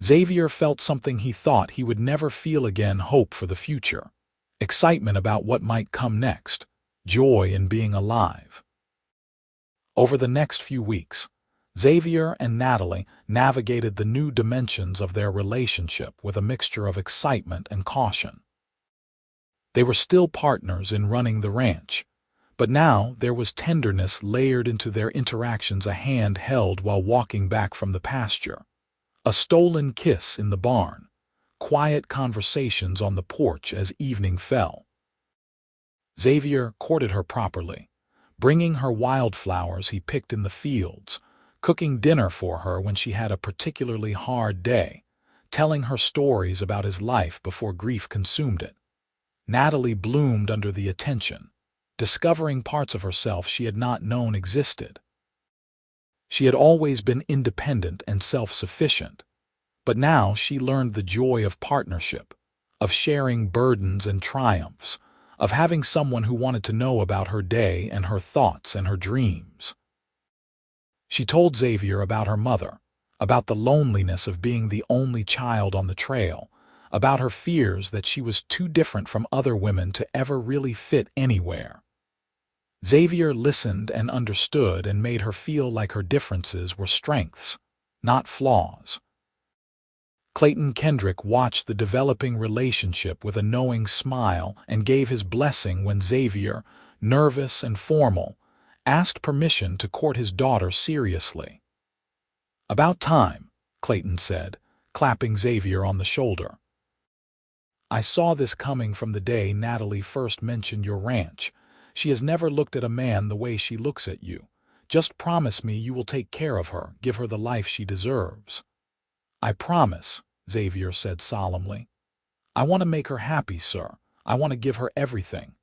Xavier felt something he thought he would never feel again: hope for the future, excitement about what might come next, joy in being alive. Over the next few weeks, Xavier and Natalie navigated the new dimensions of their relationship with a mixture of excitement and caution. They were still partners in running the ranch, but now there was tenderness layered into their interactions: a hand held while walking back from the pasture, a stolen kiss in the barn, quiet conversations on the porch as evening fell. Xavier courted her properly, bringing her wildflowers he picked in the fields, cooking dinner for her when she had a particularly hard day, telling her stories about his life before grief consumed it. Natalie bloomed under the attention, discovering parts of herself she had not known existed. She had always been independent and self-sufficient, but now she learned the joy of partnership, of sharing burdens and triumphs, of having someone who wanted to know about her day and her thoughts and her dreams. She told Xavier about her mother, about the loneliness of being the only child on the trail, about her fears that she was too different from other women to ever really fit anywhere. Xavier listened and understood and made her feel like her differences were strengths, not flaws. Clayton Kendrick watched the developing relationship with a knowing smile and gave his blessing when Xavier, nervous and formal, asked permission to court his daughter seriously. "About time," Clayton said, clapping Xavier on the shoulder. "I saw this coming from the day Natalie first mentioned your ranch. She has never looked at a man the way she looks at you, Just promise me you will take care of her, give her the life she deserves." "I promise," Xavier said solemnly. "I want to make her happy, sir. I want to give her everything."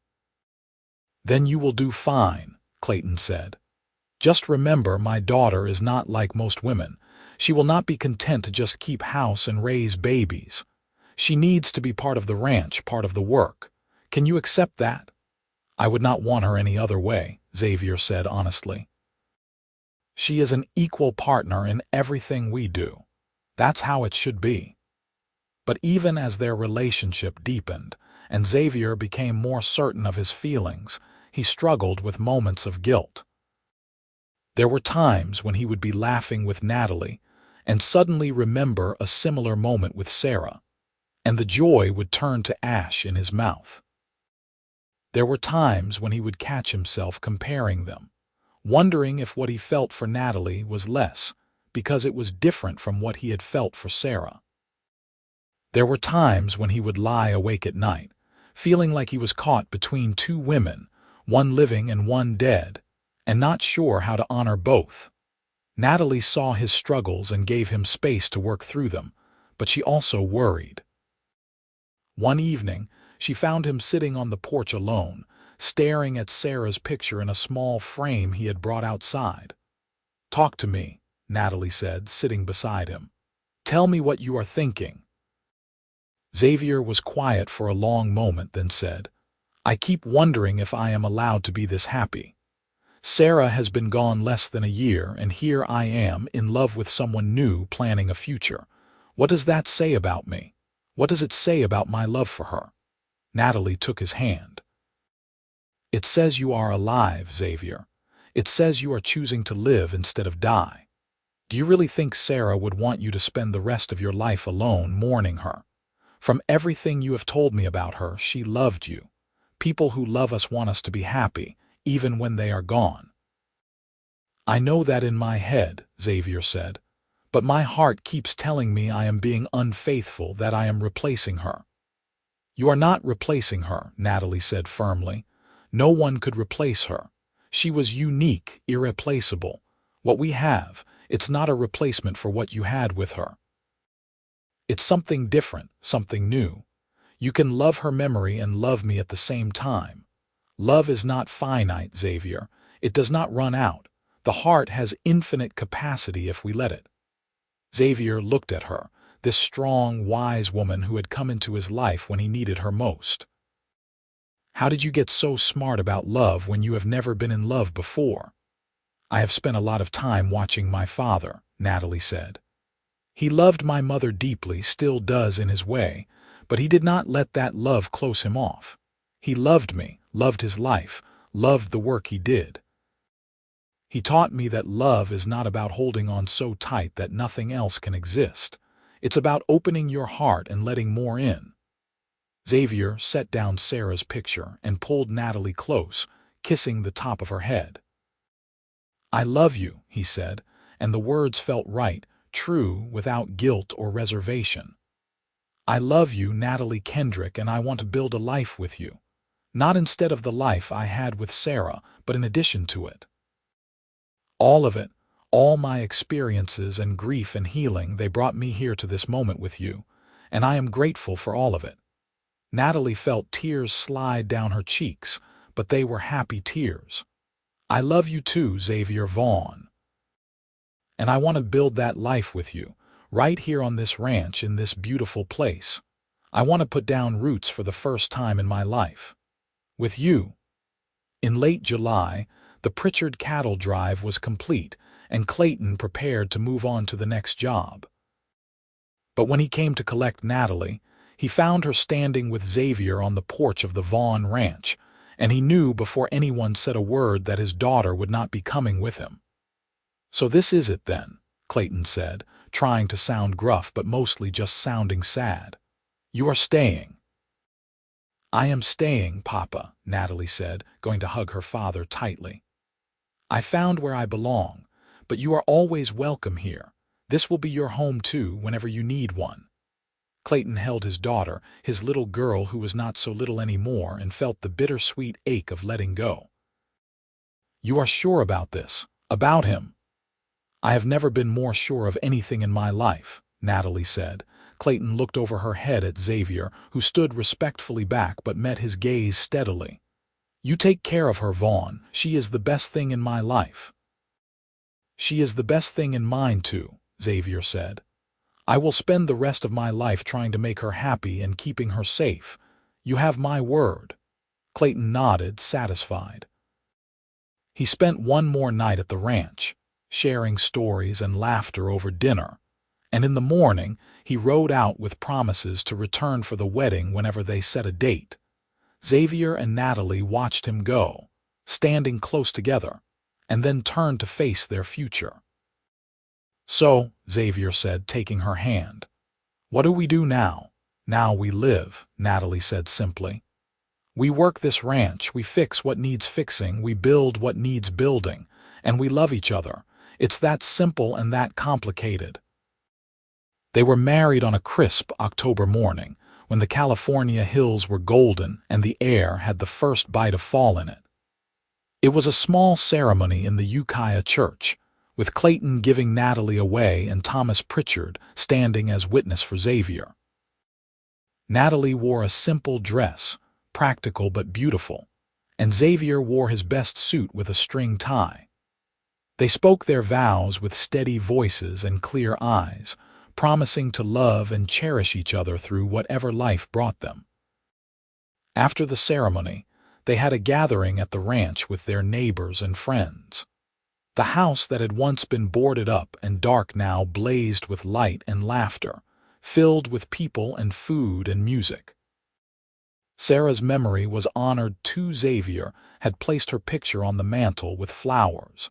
"Then you will do fine," Clayton said. "Just remember, my daughter is not like most women. She will not be content to just keep house and raise babies. She needs to be part of the ranch, part of the work. Can you accept that?" "I would not want her any other way," Xavier said honestly. "She is an equal partner in everything we do. That's how it should be." But even as their relationship deepened, and Xavier became more certain of his feelings, he struggled with moments of guilt. There were times when he would be laughing with Natalie and suddenly remember a similar moment with Sarah, and the joy would turn to ash in his mouth. There were times when he would catch himself comparing them, wondering if what he felt for Natalie was less, because it was different from what he had felt for Sarah. There were times when he would lie awake at night, feeling like he was caught between two women, one living and one dead, and not sure how to honor both. Natalie saw his struggles and gave him space to work through them, but she also worried. One evening, she found him sitting on the porch alone, staring at Sarah's picture in a small frame he had brought outside. "Talk to me," Natalie said, sitting beside him. "Tell me what you are thinking." Xavier was quiet for a long moment, then said, "I keep wondering if I am allowed to be this happy. Sarah has been gone less than a year, and here I am, in love with someone new, planning a future. What does that say about me? What does it say about my love for her?" Natalie took his hand. "It says you are alive, Xavier. It says you are choosing to live instead of die. Do you really think Sarah would want you to spend the rest of your life alone, mourning her? From everything you have told me about her, she loved you. People who love us want us to be happy, even when they are gone." "I know that in my head," Xavier said, "but my heart keeps telling me I am being unfaithful, that I am replacing her." "You are not replacing her," Natalie said firmly. "No one could replace her. She was unique, irreplaceable. What we have, it's not a replacement for what you had with her. It's something different, something new. You can love her memory and love me at the same time. Love is not finite, Xavier. It does not run out. The heart has infinite capacity if we let it." Xavier looked at her, this strong, wise woman who had come into his life when he needed her most. "How did you get so smart about love when you have never been in love before?" "I have spent a lot of time watching my father," Natalie said. "He loved my mother deeply, still does in his way, but he did not let that love close him off. He loved me, loved his life, loved the work he did. He taught me that love is not about holding on so tight that nothing else can exist. It's about opening your heart and letting more in." Xavier set down Sarah's picture and pulled Natalie close, kissing the top of her head. "I love you," he said, and the words felt right, true, without guilt or reservation. "I love you, Natalie Kendrick, and I want to build a life with you. Not instead of the life I had with Sarah, but in addition to it. All of it, all my experiences and grief and healing, they brought me here to this moment with you, and I am grateful for all of it." Natalie felt tears slide down her cheeks, but they were happy tears. "I love you too, Xavier Vaughn. And I want to build that life with you, right here on this ranch in this beautiful place. I want to put down roots for the first time in my life. With you." In late July, the Pried cattle drive was complete, and Clayton prepared to move on to the next job. But when he came to collect Natalie, he found her standing with Xavier on the porch of the Vaughn ranch, and he knew before anyone said a word that his daughter would not be coming with him. "So this is it then," Clayton said, trying to sound gruff but mostly just sounding sad. "You are staying." "I am staying, Papa," Natalie said, going to hug her father tightly. "I found where I belong, but you are always welcome here. This will be your home too, whenever you need one." Clayton held his daughter, his little girl who was not so little anymore, and felt the bittersweet ache of letting go. "You are sure about this? About him. I have never been more sure of anything in my life, Natalie said. Clayton looked over her head at Xavier, who stood respectfully back but met his gaze steadily. You take care of her, Vaughn. She is the best thing in my life. She is the best thing in mine, too, Xavier said. I will spend the rest of my life trying to make her happy and keeping her safe. You have my word. Clayton nodded, satisfied. He spent one more night at the ranch, sharing stories and laughter over dinner, and in the morning he rode out with promises to return for the wedding whenever they set a date. Xavier and Natalie watched him go, standing close together, and then turned to face their future. So, Xavier said, taking her hand. What do we do now? Now we live, Natalie said simply. We work this ranch, we fix what needs fixing, we build what needs building, and we love each other. It's that simple and that complicated. They were married on a crisp October morning, when the California hills were golden and the air had the first bite of fall in it. It was a small ceremony in the Ukiah church, with Clayton giving Natalie away and Thomas Pritchard standing as witness for Xavier. Natalie wore a simple dress, practical but beautiful, and Xavier wore his best suit with a string tie. They spoke their vows with steady voices and clear eyes, promising to love and cherish each other through whatever life brought them. After the ceremony, they had a gathering at the ranch with their neighbors and friends. The house that had once been boarded up and dark now blazed with light and laughter, filled with people and food and music. Sarah's memory was honored too. Xavier had placed her picture on the mantel with flowers,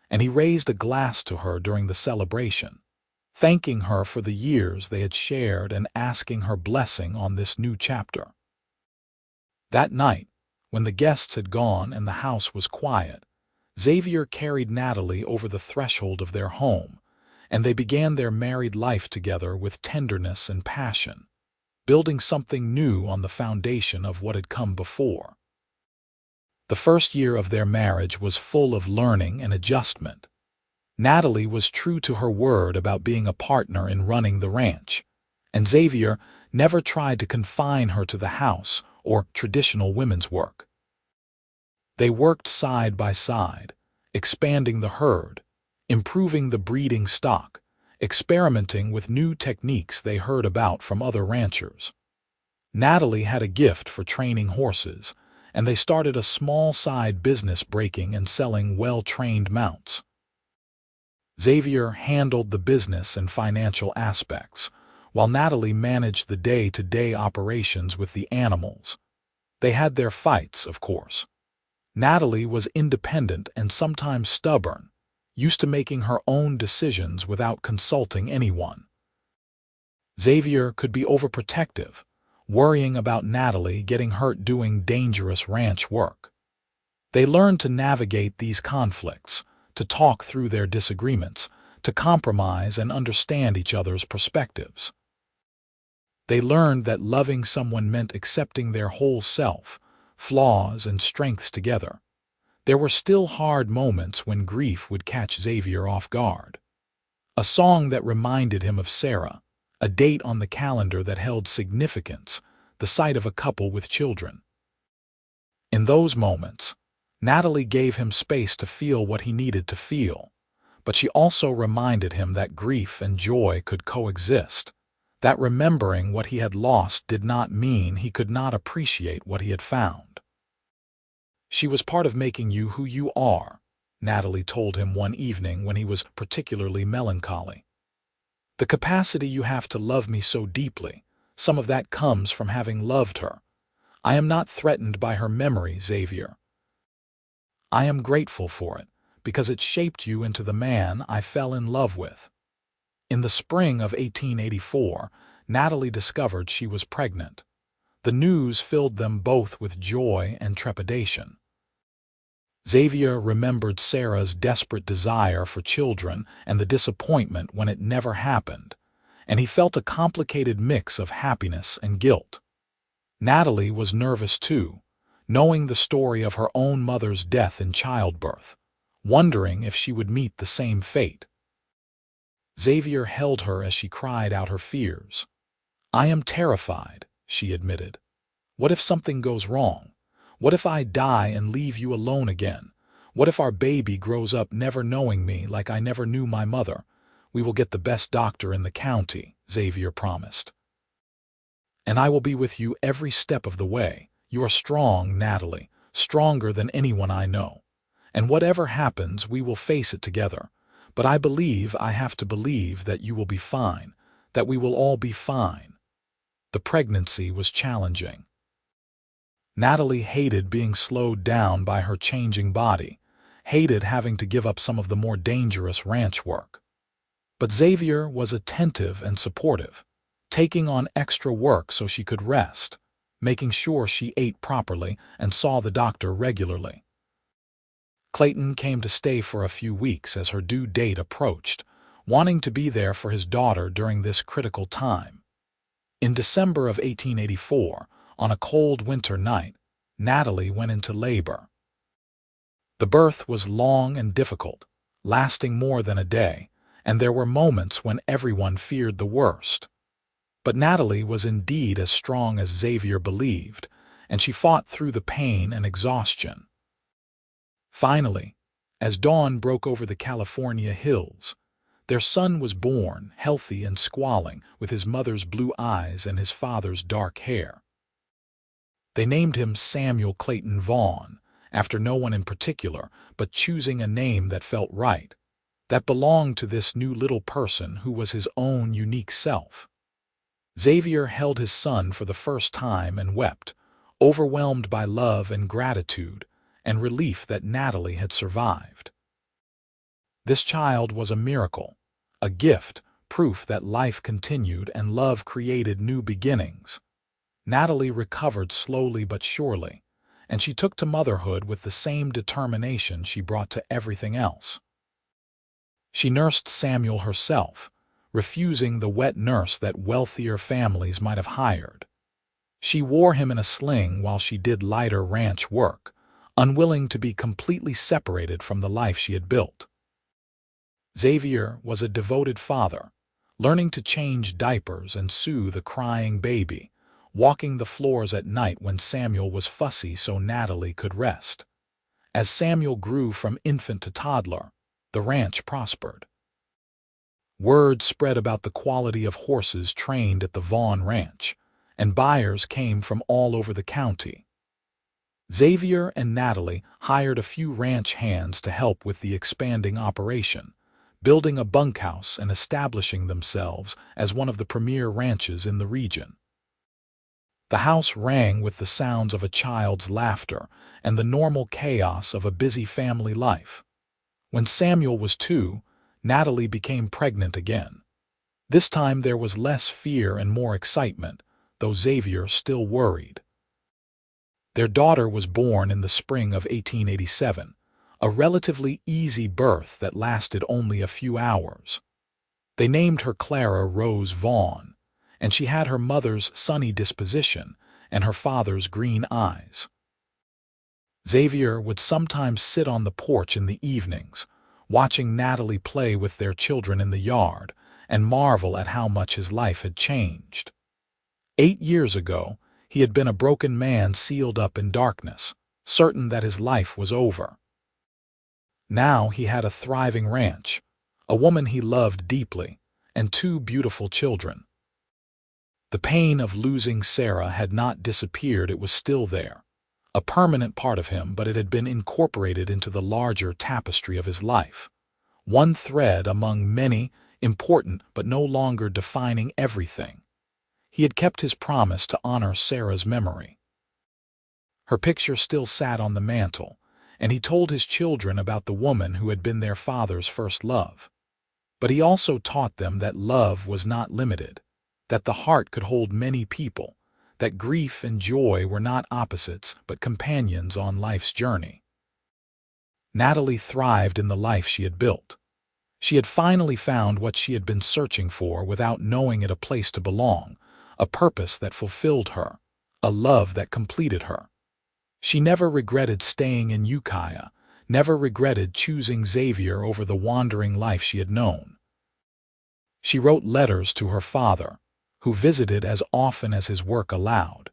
and he raised a glass to her during the celebration, thanking her for the years they had shared and asking her blessing on this new chapter. That night, when the guests had gone and the house was quiet, Xavier carried Natalie over the threshold of their home, and they began their married life together with tenderness and passion, building something new on the foundation of what had come before. The first year of their marriage was full of learning and adjustment. Natalie was true to her word about being a partner in running the ranch, and Xavier never tried to confine her to the house or traditional women's work. They worked side by side, expanding the herd, improving the breeding stock, experimenting with new techniques they heard about from other ranchers. Natalie had a gift for training horses, and they started a small side business breaking and selling well-trained mounts. Xavier handled the business and financial aspects, while Natalie managed the day-to-day operations with the animals. They had their fights, of course. Natalie was independent and sometimes stubborn, used to making her own decisions without consulting anyone. Xavier could be overprotective, worrying about Natalie getting hurt doing dangerous ranch work. They learned to navigate these conflicts, to talk through their disagreements, to compromise and understand each other's perspectives. They learned that loving someone meant accepting their whole self, flaws and strengths together. There were still hard moments when grief would catch Xavier off guard. A song that reminded him of Sarah, a date on the calendar that held significance, the sight of a couple with children. In those moments, Natalie gave him space to feel what he needed to feel, but she also reminded him that grief and joy could coexist, that remembering what he had lost did not mean he could not appreciate what he had found. She was part of making you who you are, Natalie told him one evening when he was particularly melancholy. The capacity you have to love me so deeply, some of that comes from having loved her. I am not threatened by her memory, Xavier. I am grateful for it, because it shaped you into the man I fell in love with. In the spring of 1884, Natalie discovered she was pregnant. The news filled them both with joy and trepidation. Xavier remembered Sarah's desperate desire for children and the disappointment when it never happened, and he felt a complicated mix of happiness and guilt. Natalie was nervous too, knowing the story of her own mother's death in childbirth, wondering if she would meet the same fate. Xavier held her as she cried out her fears. "I am terrified," she admitted. "What if something goes wrong? What if I die and leave you alone again? What if our baby grows up never knowing me like I never knew my mother? We will get the best doctor in the county," Xavier promised. "And I will be with you every step of the way. You are strong, Natalie, stronger than anyone I know. And whatever happens, we will face it together. But I have to believe that you will be fine, that we will all be fine." The pregnancy was challenging. Natalie hated being slowed down by her changing body, hated having to give up some of the more dangerous ranch work. But Xavier was attentive and supportive, taking on extra work so she could rest, making sure she ate properly and saw the doctor regularly. Clayton came to stay for a few weeks as her due date approached, wanting to be there for his daughter during this critical time. In December of 1884, on a cold winter night, Natalie went into labor. The birth was long and difficult, lasting more than a day, and there were moments when everyone feared the worst. But Natalie was indeed as strong as Xavier believed, and she fought through the pain and exhaustion. Finally, as dawn broke over the California hills, their son was born, healthy and squalling, with his mother's blue eyes and his father's dark hair. They named him Samuel Clayton Vaughn, after no one in particular, but choosing a name that felt right, that belonged to this new little person who was his own unique self. Xavier held his son for the first time and wept, overwhelmed by love and gratitude, and relief that Natalie had survived. This child was a miracle, a gift, proof that life continued and love created new beginnings. Natalie recovered slowly but surely, and she took to motherhood with the same determination she brought to everything else. She nursed Samuel herself, refusing the wet nurse that wealthier families might have hired. She wore him in a sling while she did lighter ranch work, unwilling to be completely separated from the life she had built. Xavier was a devoted father, learning to change diapers and soothe a crying baby, walking the floors at night when Samuel was fussy so Natalie could rest. As Samuel grew from infant to toddler, the ranch prospered. Word spread about the quality of horses trained at the Vaughn Ranch, and buyers came from all over the county. Xavier and Natalie hired a few ranch hands to help with the expanding operation, building a bunkhouse and establishing themselves as one of the premier ranches in the region. The house rang with the sounds of a child's laughter and the normal chaos of a busy family life. When Samuel was 2, Natalie became pregnant again. This time there was less fear and more excitement, though Xavier still worried. Their daughter was born in the spring of 1887, a relatively easy birth that lasted only a few hours. They named her Clara Rose Vaughn, and she had her mother's sunny disposition and her father's green eyes. Xavier would sometimes sit on the porch in the evenings, watching Natalie play with their children in the yard, and marvel at how much his life had changed. 8 years ago, he had been a broken man sealed up in darkness, certain that his life was over. Now he had a thriving ranch, a woman he loved deeply, and 2 beautiful children. The pain of losing Sarah had not disappeared, it was still there, a permanent part of him, but it had been incorporated into the larger tapestry of his life, one thread among many, important but no longer defining everything. He had kept his promise to honor Sarah's memory. Her picture still sat on the mantel, and he told his children about the woman who had been their father's first love. But he also taught them that love was not limited, that the heart could hold many people, that grief and joy were not opposites but companions on life's journey. Natalie thrived in the life she had built. She had finally found what she had been searching for without knowing it, a place to belong, a purpose that fulfilled her, a love that completed her. She never regretted staying in Ukiah, never regretted choosing Xavier over the wandering life she had known. She wrote letters to her father, who visited as often as his work allowed,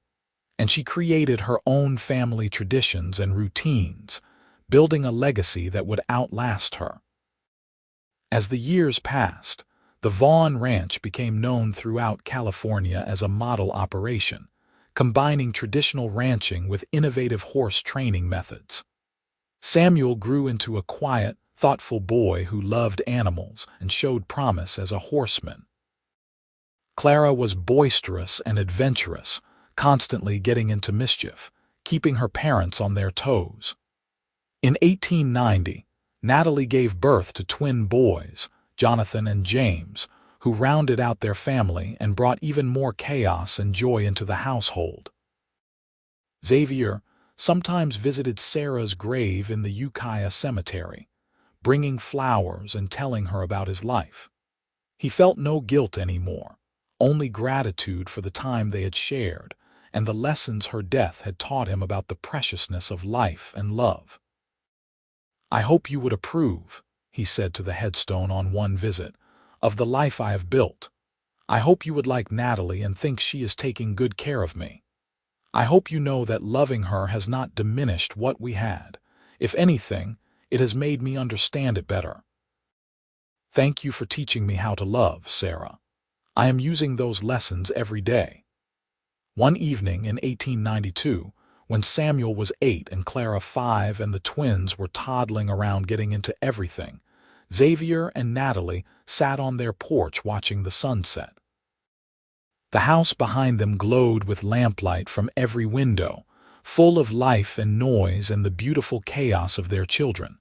and she created her own family traditions and routines, building a legacy that would outlast her. As the years passed, the Vaughn Ranch became known throughout California as a model operation, combining traditional ranching with innovative horse training methods. Samuel grew into a quiet, thoughtful boy who loved animals and showed promise as a horseman. Clara was boisterous and adventurous, constantly getting into mischief, keeping her parents on their toes. In 1890, Natalie gave birth to twin boys, Jonathan and James, who rounded out their family and brought even more chaos and joy into the household. Xavier sometimes visited Sarah's grave in the Ukiah cemetery, bringing flowers and telling her about his life. He felt no guilt anymore, only gratitude for the time they had shared and the lessons her death had taught him about the preciousness of life and love. "I hope you would approve," he said to the headstone on one visit, "of the life I have built. I hope you would like Natalie and think she is taking good care of me. I hope you know that loving her has not diminished what we had. If anything, it has made me understand it better. Thank you for teaching me how to love, Sarah. I am using those lessons every day." One evening in 1892, when Samuel was 8 and Clara 5 and the twins were toddling around getting into everything, Xavier and Natalie sat on their porch watching the sunset. The house behind them glowed with lamplight from every window, full of life and noise and the beautiful chaos of their children.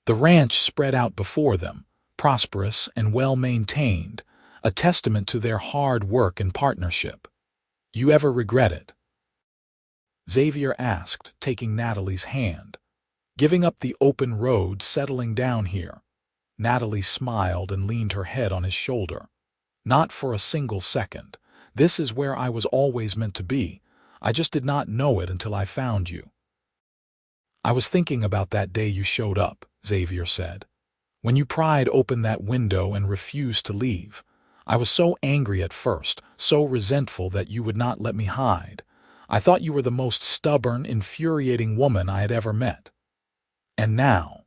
The ranch spread out before them, prosperous and well-maintained, a testament to their hard work and partnership. "You ever regret it?" Xavier asked, taking Natalie's hand. "Giving up the open road, settling down here?" Natalie smiled and leaned her head on his shoulder. "Not for a single second. This is where I was always meant to be. I just did not know it until I found you." "I was thinking about that day you showed up," Xavier said. "When you pried open that window and refused to leave. I was so angry at first, so resentful that you would not let me hide. I thought you were the most stubborn, infuriating woman I had ever met. And now?"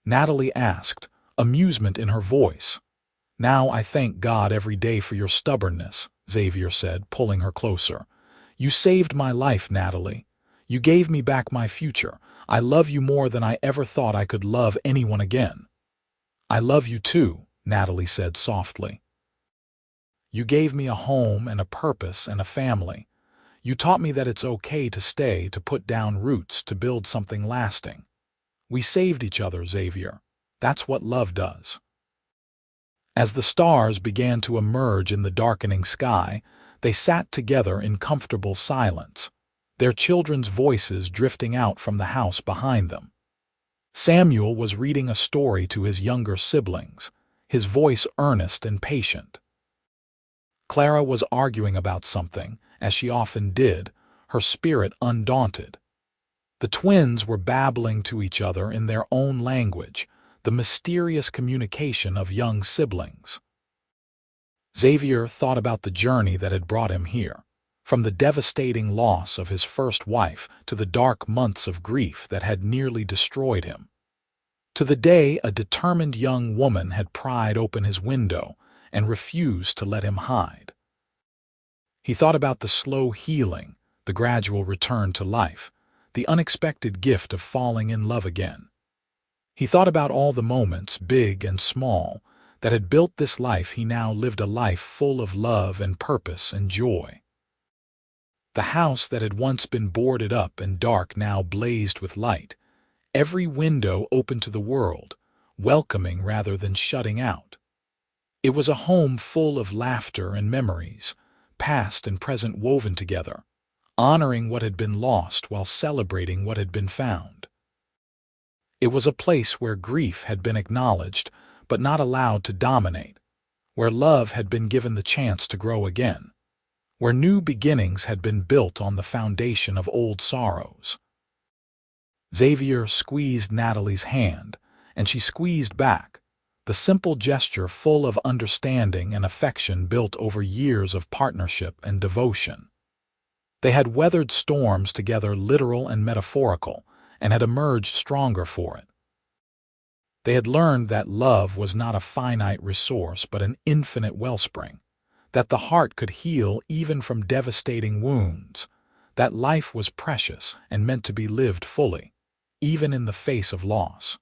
Natalie asked, amusement in her voice. "Now I thank God every day for your stubbornness," Xavier said, pulling her closer. "You saved my life, Natalie. You gave me back my future. I love you more than I ever thought I could love anyone again." "I love you too," Natalie said softly. "You gave me a home and a purpose and a family. You taught me that it's okay to stay, to put down roots, to build something lasting. We saved each other, Xavier. That's what love does." As the stars began to emerge in the darkening sky, they sat together in comfortable silence, their children's voices drifting out from the house behind them. Samuel was reading a story to his younger siblings, his voice earnest and patient. Clara was arguing about something, as she often did, her spirit undaunted. The twins were babbling to each other in their own language, the mysterious communication of young siblings. Xavier thought about the journey that had brought him here, from the devastating loss of his first wife to the dark months of grief that had nearly destroyed him, to the day a determined young woman had pried open his window and refused to let him hide. He thought about the slow healing, the gradual return to life, the unexpected gift of falling in love again. He thought about all the moments, big and small, that had built this life. He now lived a life full of love and purpose and joy. The house that had once been boarded up and dark now blazed with light, every window open to the world, welcoming rather than shutting out. It was a home full of laughter and memories, past and present woven together, honoring what had been lost while celebrating what had been found. It was a place where grief had been acknowledged, but not allowed to dominate, where love had been given the chance to grow again, where new beginnings had been built on the foundation of old sorrows. Xavier squeezed Natalie's hand, and she squeezed back, the simple gesture full of understanding and affection built over years of partnership and devotion. They had weathered storms together, literal and metaphorical, and had emerged stronger for it. They had learned that love was not a finite resource but an infinite wellspring, that the heart could heal even from devastating wounds, that life was precious and meant to be lived fully, even in the face of loss.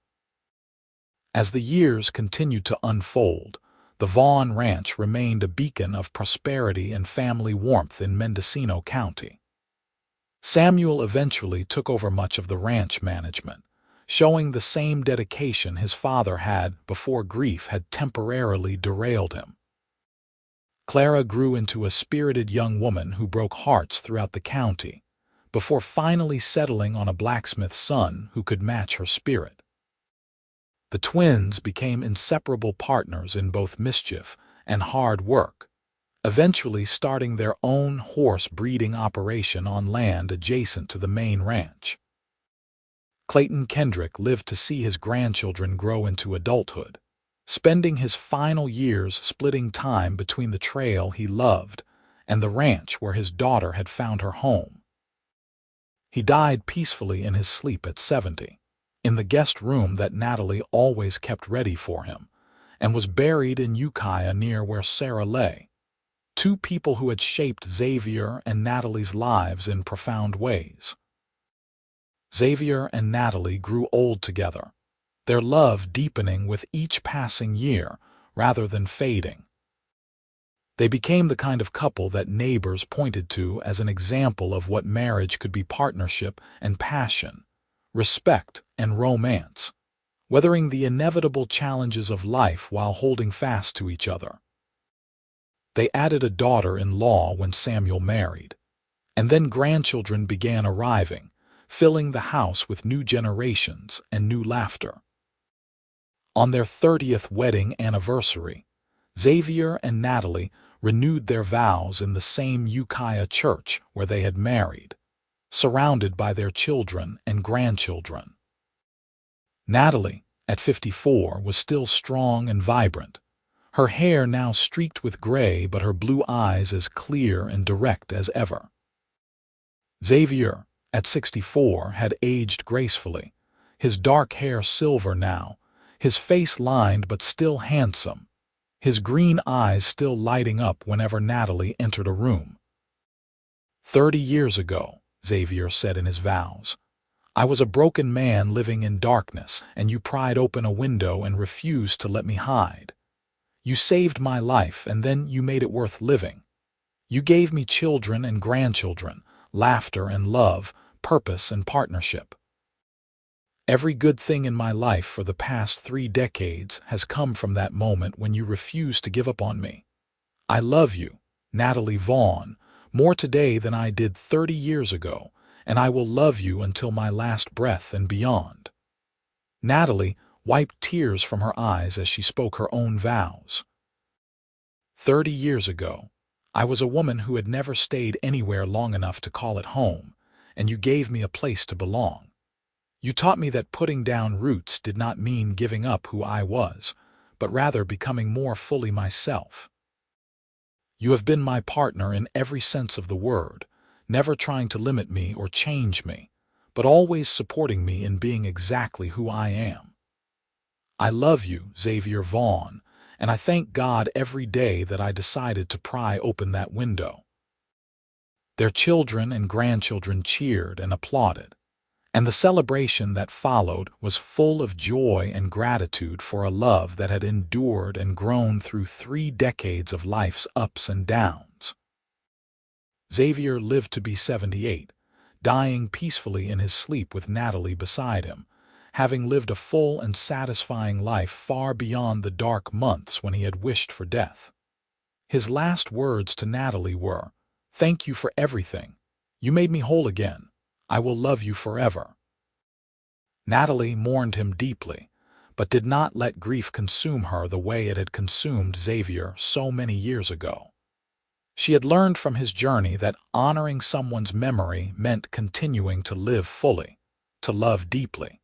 As the years continued to unfold, the Vaughn Ranch remained a beacon of prosperity and family warmth in Mendocino County. Samuel eventually took over much of the ranch management, showing the same dedication his father had before grief had temporarily derailed him. Clara grew into a spirited young woman who broke hearts throughout the county, before finally settling on a blacksmith's son who could match her spirit. The twins became inseparable partners in both mischief and hard work, eventually starting their own horse breeding operation on land adjacent to the main ranch. Clayton Kendrick lived to see his grandchildren grow into adulthood, spending his final years splitting time between the trail he loved and the ranch where his daughter had found her home. He died peacefully in his sleep at 70, in the guest room that Natalie always kept ready for him, and was buried in Ukiah near where Sarah lay. Two people who had shaped Xavier and Natalie's lives in profound ways. Xavier and Natalie grew old together, their love deepening with each passing year rather than fading. They became the kind of couple that neighbors pointed to as an example of what marriage could be: partnership and passion, respect and romance, weathering the inevitable challenges of life while holding fast to each other. They added a daughter-in-law when Samuel married, and then grandchildren began arriving, filling the house with new generations and new laughter. On their 30th wedding anniversary, Xavier and Natalie renewed their vows in the same Ukiah church where they had married, surrounded by their children and grandchildren. Natalie, at 54, was still strong and vibrant, her hair now streaked with gray but her blue eyes as clear and direct as ever. Xavier, at 64, had aged gracefully, his dark hair silver now, his face lined but still handsome, his green eyes still lighting up whenever Natalie entered a room. 30 years ago, Xavier said in his vows, I was a broken man living in darkness, and you pried open a window and refused to let me hide. You saved my life, and then you made it worth living. You gave me children and grandchildren, laughter and love, purpose and partnership. Every good thing in my life for the past 3 decades has come from that moment when you refused to give up on me. I love you, Natalie Vaughn, more today than I did 30 years ago, and I will love you until my last breath and beyond. Natalie wiped tears from her eyes as she spoke her own vows. 30 years ago, I was a woman who had never stayed anywhere long enough to call it home, and you gave me a place to belong. You taught me that putting down roots did not mean giving up who I was, but rather becoming more fully myself. You have been my partner in every sense of the word, never trying to limit me or change me, but always supporting me in being exactly who I am. I love you, Xavier Vaughn, and I thank God every day that I decided to pry open that window. Their children and grandchildren cheered and applauded, and the celebration that followed was full of joy and gratitude for a love that had endured and grown through 3 decades of life's ups and downs. Xavier lived to be 78, dying peacefully in his sleep with Natalie beside him, having lived a full and satisfying life far beyond the dark months when he had wished for death. His last words to Natalie were, "Thank you for everything. You made me whole again. I will love you forever." Natalie mourned him deeply, but did not let grief consume her the way it had consumed Xavier so many years ago. She had learned from his journey that honoring someone's memory meant continuing to live fully, to love deeply,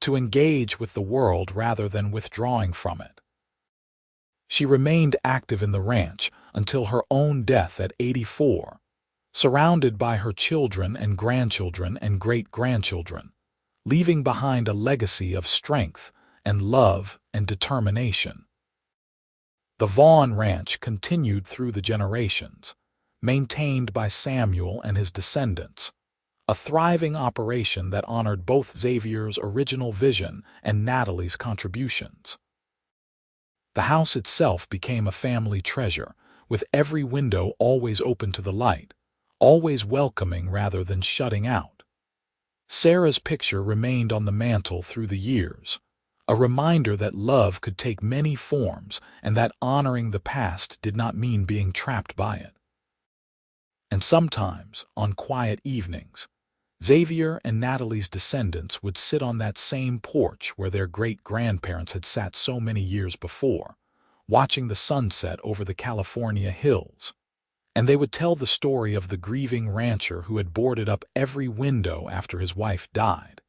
to engage with the world rather than withdrawing from it. She remained active in the ranch until her own death at 84, surrounded by her children and grandchildren and great-grandchildren, leaving behind a legacy of strength and love and determination. The Vaughn Ranch continued through the generations, maintained by Samuel and his descendants, a thriving operation that honored both Xavier's original vision and Natalie's contributions. The house itself became a family treasure, with every window always open to the light, always welcoming rather than shutting out. Sarah's picture remained on the mantel through the years, a reminder that love could take many forms and that honoring the past did not mean being trapped by it. And sometimes, on quiet evenings, Xavier and Natalie's descendants would sit on that same porch where their great-grandparents had sat so many years before, watching the sunset over the California hills. And they would tell the story of the grieving rancher who had boarded up every window after his wife died,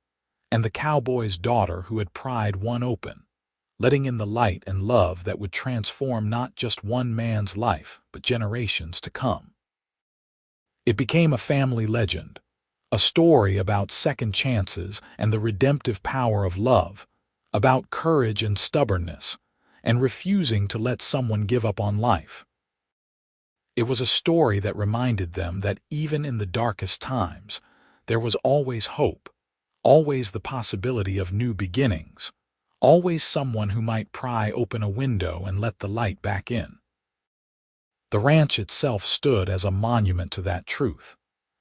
and the cowboy's daughter who had pried one open, letting in the light and love that would transform not just one man's life, but generations to come. It became a family legend, a story about second chances and the redemptive power of love, about courage and stubbornness, and refusing to let someone give up on life. It was a story that reminded them that even in the darkest times, there was always hope, always the possibility of new beginnings, always someone who might pry open a window and let the light back in. The ranch itself stood as a monument to that truth,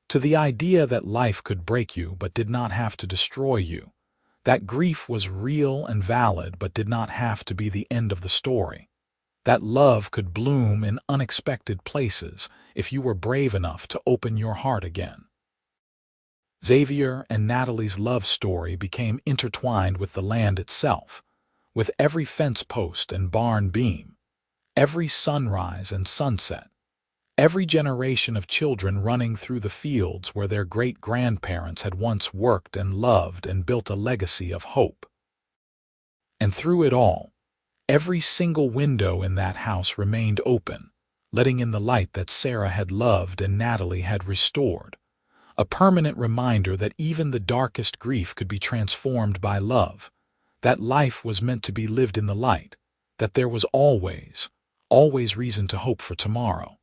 to the idea that life could break you but did not have to destroy you, that grief was real and valid but did not have to be the end of the story, that love could bloom in unexpected places if you were brave enough to open your heart again. Xavier and Natalie's love story became intertwined with the land itself, with every fence post and barn beam, every sunrise and sunset, every generation of children running through the fields where their great-grandparents had once worked and loved and built a legacy of hope. And through it all, every single window in that house remained open, letting in the light that Sarah had loved and Natalie had restored, a permanent reminder that even the darkest grief could be transformed by love, that life was meant to be lived in the light, that there was always reason to hope for tomorrow.